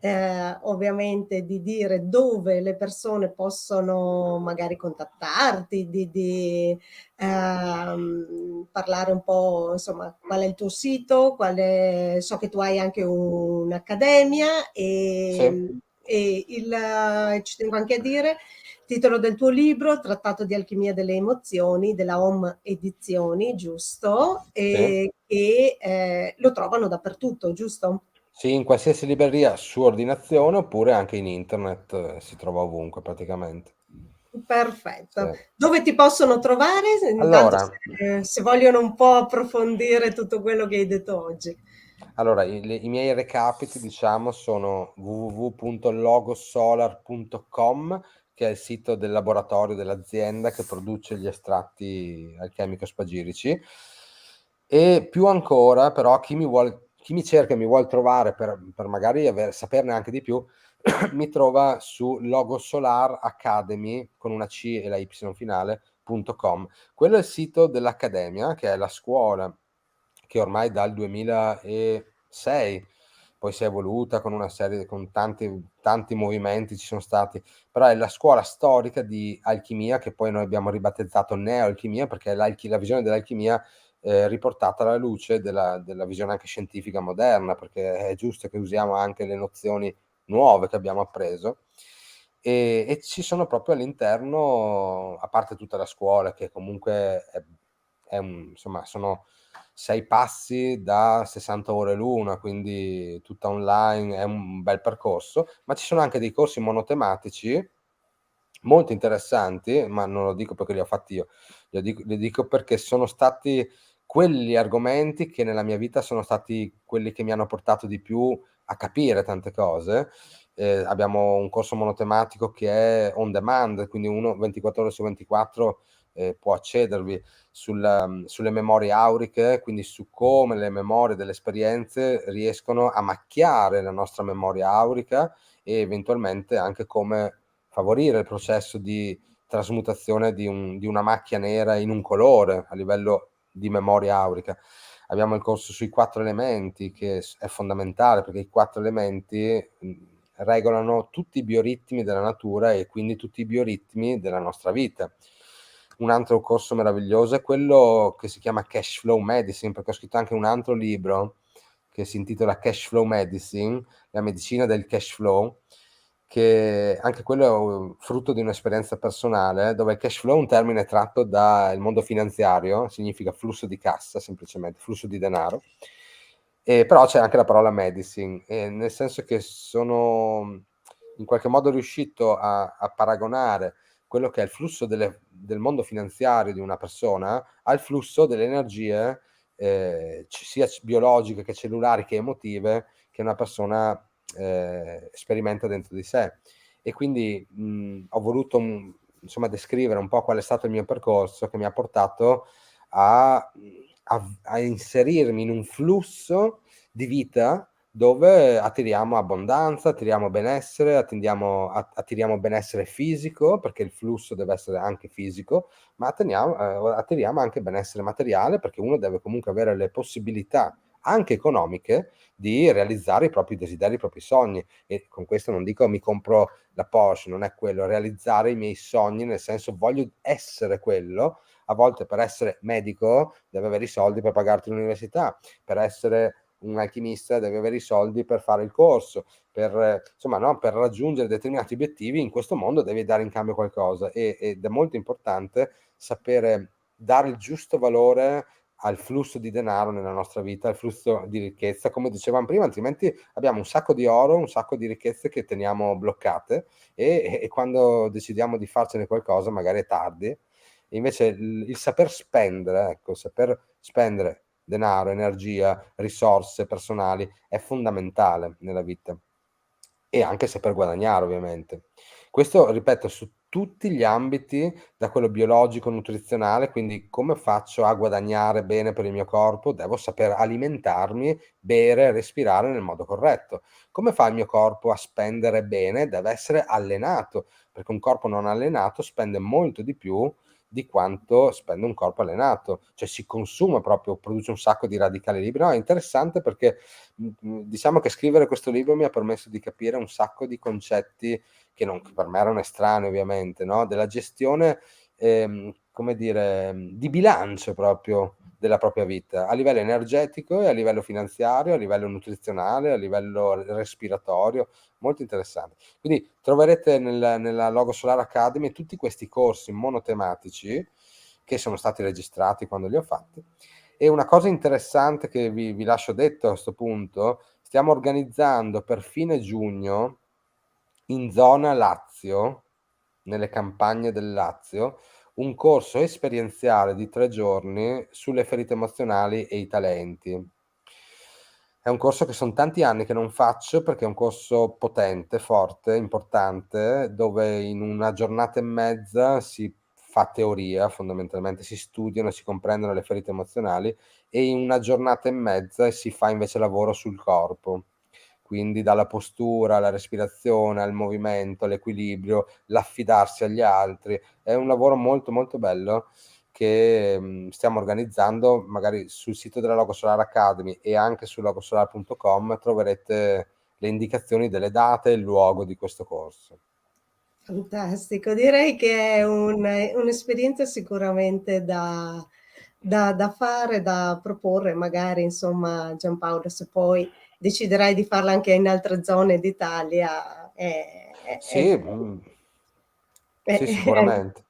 ovviamente di dire dove le persone possono magari contattarti, parlare un po', insomma, qual è il tuo sito, so che tu hai anche un'accademia Sì, ci tengo anche a dire titolo del tuo libro, Trattato di alchimia delle emozioni, della Home Edizioni, giusto? sì. E lo trovano dappertutto, giusto? Sì, in qualsiasi libreria su ordinazione oppure anche in internet, si trova ovunque praticamente. Sì. Perfetto. Dove ti possono trovare? Intanto Allora, se vogliono un po' approfondire tutto quello che hai detto oggi. allora, i miei recapiti, diciamo, sono www.logosolar.com, che è il sito del laboratorio dell'azienda che produce gli estratti alchemico-spagirici. E più ancora, però, chi mi cerca e mi vuole trovare per magari saperne anche di più, mi trova su Logosolar Academy, con una C e la Y finale.com. Quello è il sito dell'Accademia, che è la scuola che ormai dal 2006 poi si è evoluta con una serie, con tanti movimenti ci sono stati, però è la scuola storica di alchimia che poi noi abbiamo ribattezzato neoalchimia, perché è la visione dell'alchimia riportata alla luce della visione anche scientifica moderna, perché è giusto che usiamo anche le nozioni nuove che abbiamo appreso. E ci sono proprio all'interno, a parte tutta la scuola che comunque insomma, sono 6 passi da 60 ore l'una, quindi tutta online, è un bel percorso, ma ci sono anche dei corsi monotematici molto interessanti, ma non lo dico perché li ho fatti io, li dico perché sono stati quegli argomenti che nella mia vita sono stati quelli che mi hanno portato di più a capire tante cose. Abbiamo un corso monotematico che è on demand, quindi uno 24 ore su 24 può accedervi sulle memorie auriche, quindi su come le memorie delle esperienze riescono a macchiare la nostra memoria aurica e eventualmente anche come favorire il processo di trasmutazione di una macchia nera in un colore a livello di memoria aurica. Abbiamo il corso sui 4 elementi, che è fondamentale perché i 4 elementi regolano tutti i bioritmi della natura e quindi tutti i bioritmi della nostra vita. Un altro corso meraviglioso è quello che si chiama Cash Flow Medicine, perché ho scritto anche un altro libro che si intitola Cash Flow Medicine, la medicina del cash flow, che anche quello è frutto di un'esperienza personale, dove il cash flow è un termine tratto dal mondo finanziario, significa flusso di cassa, semplicemente, flusso di denaro. Però c'è anche la parola medicine, nel senso che sono in qualche modo riuscito a paragonare quello che è il flusso del mondo finanziario di una persona al flusso delle energie sia biologiche che cellulari che emotive che una persona sperimenta dentro di sé. E quindi ho voluto insomma descrivere un po' qual è stato il mio percorso che mi ha portato a inserirmi in un flusso di vita dove attiriamo abbondanza, attiriamo benessere, attiriamo benessere fisico, perché il flusso deve essere anche fisico, ma attiriamo anche benessere materiale, perché uno deve comunque avere le possibilità anche economiche di realizzare i propri desideri, i propri sogni. E con questo non dico mi compro la Porsche, non è quello, realizzare i miei sogni, nel senso voglio essere quello. A volte per essere medico devi avere i soldi per pagarti l'università, per essere un alchimista deve avere i soldi per fare il corso, insomma, no, per raggiungere determinati obiettivi in questo mondo devi dare in cambio qualcosa, ed è molto importante sapere dare il giusto valore al flusso di denaro nella nostra vita, al flusso di ricchezza, come dicevamo prima, altrimenti abbiamo un sacco di oro, un sacco di ricchezze che teniamo bloccate, e quando decidiamo di farcene qualcosa magari è tardi. Invece il saper spendere, ecco, saper spendere denaro, energia, risorse personali è fondamentale nella vita, e anche saper guadagnare, ovviamente. Questo, ripeto, su tutti gli ambiti, da quello biologico, nutrizionale, quindi come faccio a guadagnare bene per il mio corpo? Devo saper alimentarmi, bere, respirare nel modo corretto. Come fa il mio corpo a spendere bene? Deve essere allenato, perché un corpo non allenato spende molto di più di quanto spende un corpo allenato, cioè si consuma proprio, produce un sacco di radicali liberi. No, è interessante perché diciamo che scrivere questo libro mi ha permesso di capire un sacco di concetti che per me erano estranei, ovviamente, no? Della gestione, come dire, di bilancio proprio della propria vita, a livello energetico e a livello finanziario, a livello nutrizionale, a livello respiratorio, molto interessante. Quindi troverete nella Logo Solar Academy tutti questi corsi monotematici che sono stati registrati quando li ho fatti. E una cosa interessante che vi lascio detto a questo punto: stiamo organizzando per fine giugno in zona Lazio, nelle campagne del Lazio, un corso esperienziale di 3 giorni sulle ferite emozionali e i talenti. È un corso che son tanti anni che non faccio, perché è un corso potente, forte, importante, dove in una giornata e mezza si fa teoria, fondamentalmente si studiano e si comprendono le ferite emozionali, e in una giornata e mezza si fa invece lavoro sul corpo. Quindi dalla postura, alla respirazione, al movimento, all'equilibrio, l'affidarsi agli altri. È un lavoro molto, molto bello che stiamo organizzando. Magari sul sito della Logo Solar Academy e anche su logosolar.com troverete le indicazioni delle date e il luogo di questo corso. Fantastico, direi che è un'esperienza sicuramente da fare, da proporre, magari, insomma, Giampaolo, se poi deciderai di farla anche in altre zone d'Italia, Sì, sì, sicuramente.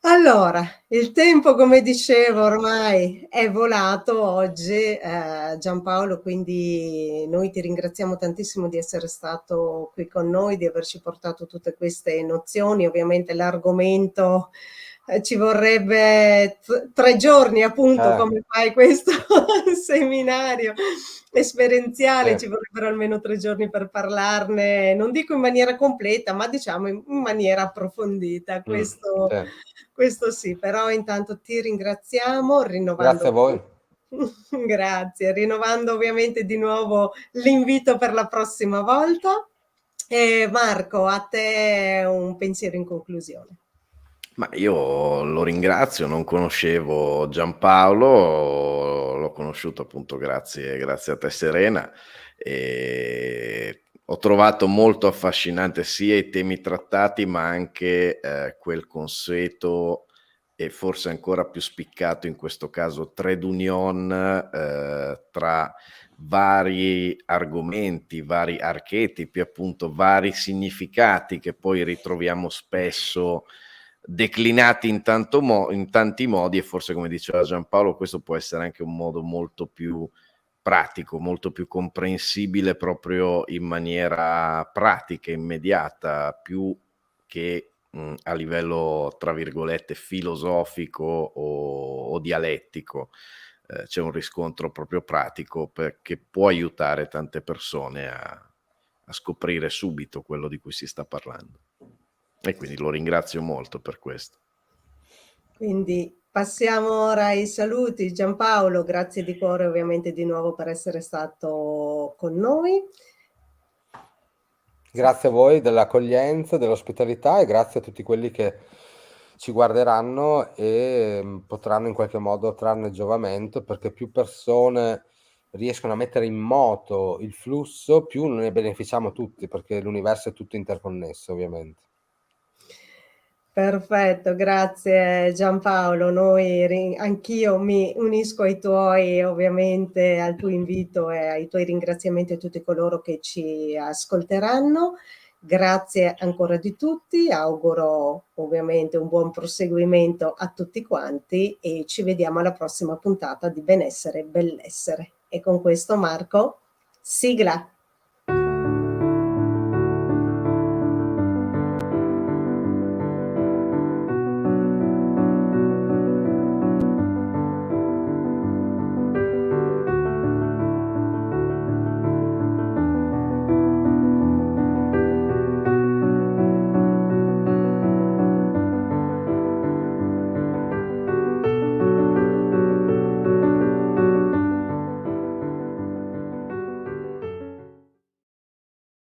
Allora, il tempo, come dicevo, ormai è volato oggi, Giampaolo, quindi noi ti ringraziamo tantissimo di essere stato qui con noi, di averci portato tutte queste nozioni. Ovviamente l'argomento, ci vorrebbe 3 giorni, appunto, come fai questo seminario esperienziale, Sì. ci vorrebbero almeno 3 giorni per parlarne, non dico in maniera completa, ma diciamo in maniera approfondita. Questo Sì. questo sì, però intanto ti ringraziamo Grazie a rinnovando voi. grazie, rinnovando ovviamente di nuovo l'invito per la prossima volta. E Marco, a te un pensiero in conclusione. Ma io lo ringrazio, non conoscevo Giampaolo, l'ho conosciuto appunto grazie a te Serena, e ho trovato molto affascinante sia i temi trattati, ma anche quel consueto e forse ancora più spiccato in questo caso trade union tra vari argomenti, vari archetipi, appunto vari significati che poi ritroviamo spesso declinati in tanti modi, e forse, come diceva Giampaolo, questo può essere anche un modo molto più pratico, molto più comprensibile proprio in maniera pratica, immediata, più che a livello, tra virgolette, filosofico o dialettico. C'è un riscontro proprio pratico che può aiutare tante persone a scoprire subito quello di cui si sta parlando. E quindi lo ringrazio molto per questo. Quindi passiamo ora ai saluti. Giampaolo, grazie di cuore ovviamente di nuovo per essere stato con noi. Grazie a voi dell'accoglienza, dell'ospitalità, e grazie a tutti quelli che ci guarderanno e potranno in qualche modo trarne giovamento, perché più persone riescono a mettere in moto il flusso, più ne beneficiamo tutti, perché l'universo è tutto interconnesso, ovviamente. Perfetto, grazie Giampaolo. Anch'io mi unisco ai tuoi, ovviamente, al tuo invito e ai tuoi ringraziamenti a tutti coloro che ci ascolteranno. Grazie ancora di tutti, auguro ovviamente un buon proseguimento a tutti quanti e ci vediamo alla prossima puntata di Benessere e Bellessere. E con questo, Marco, sigla.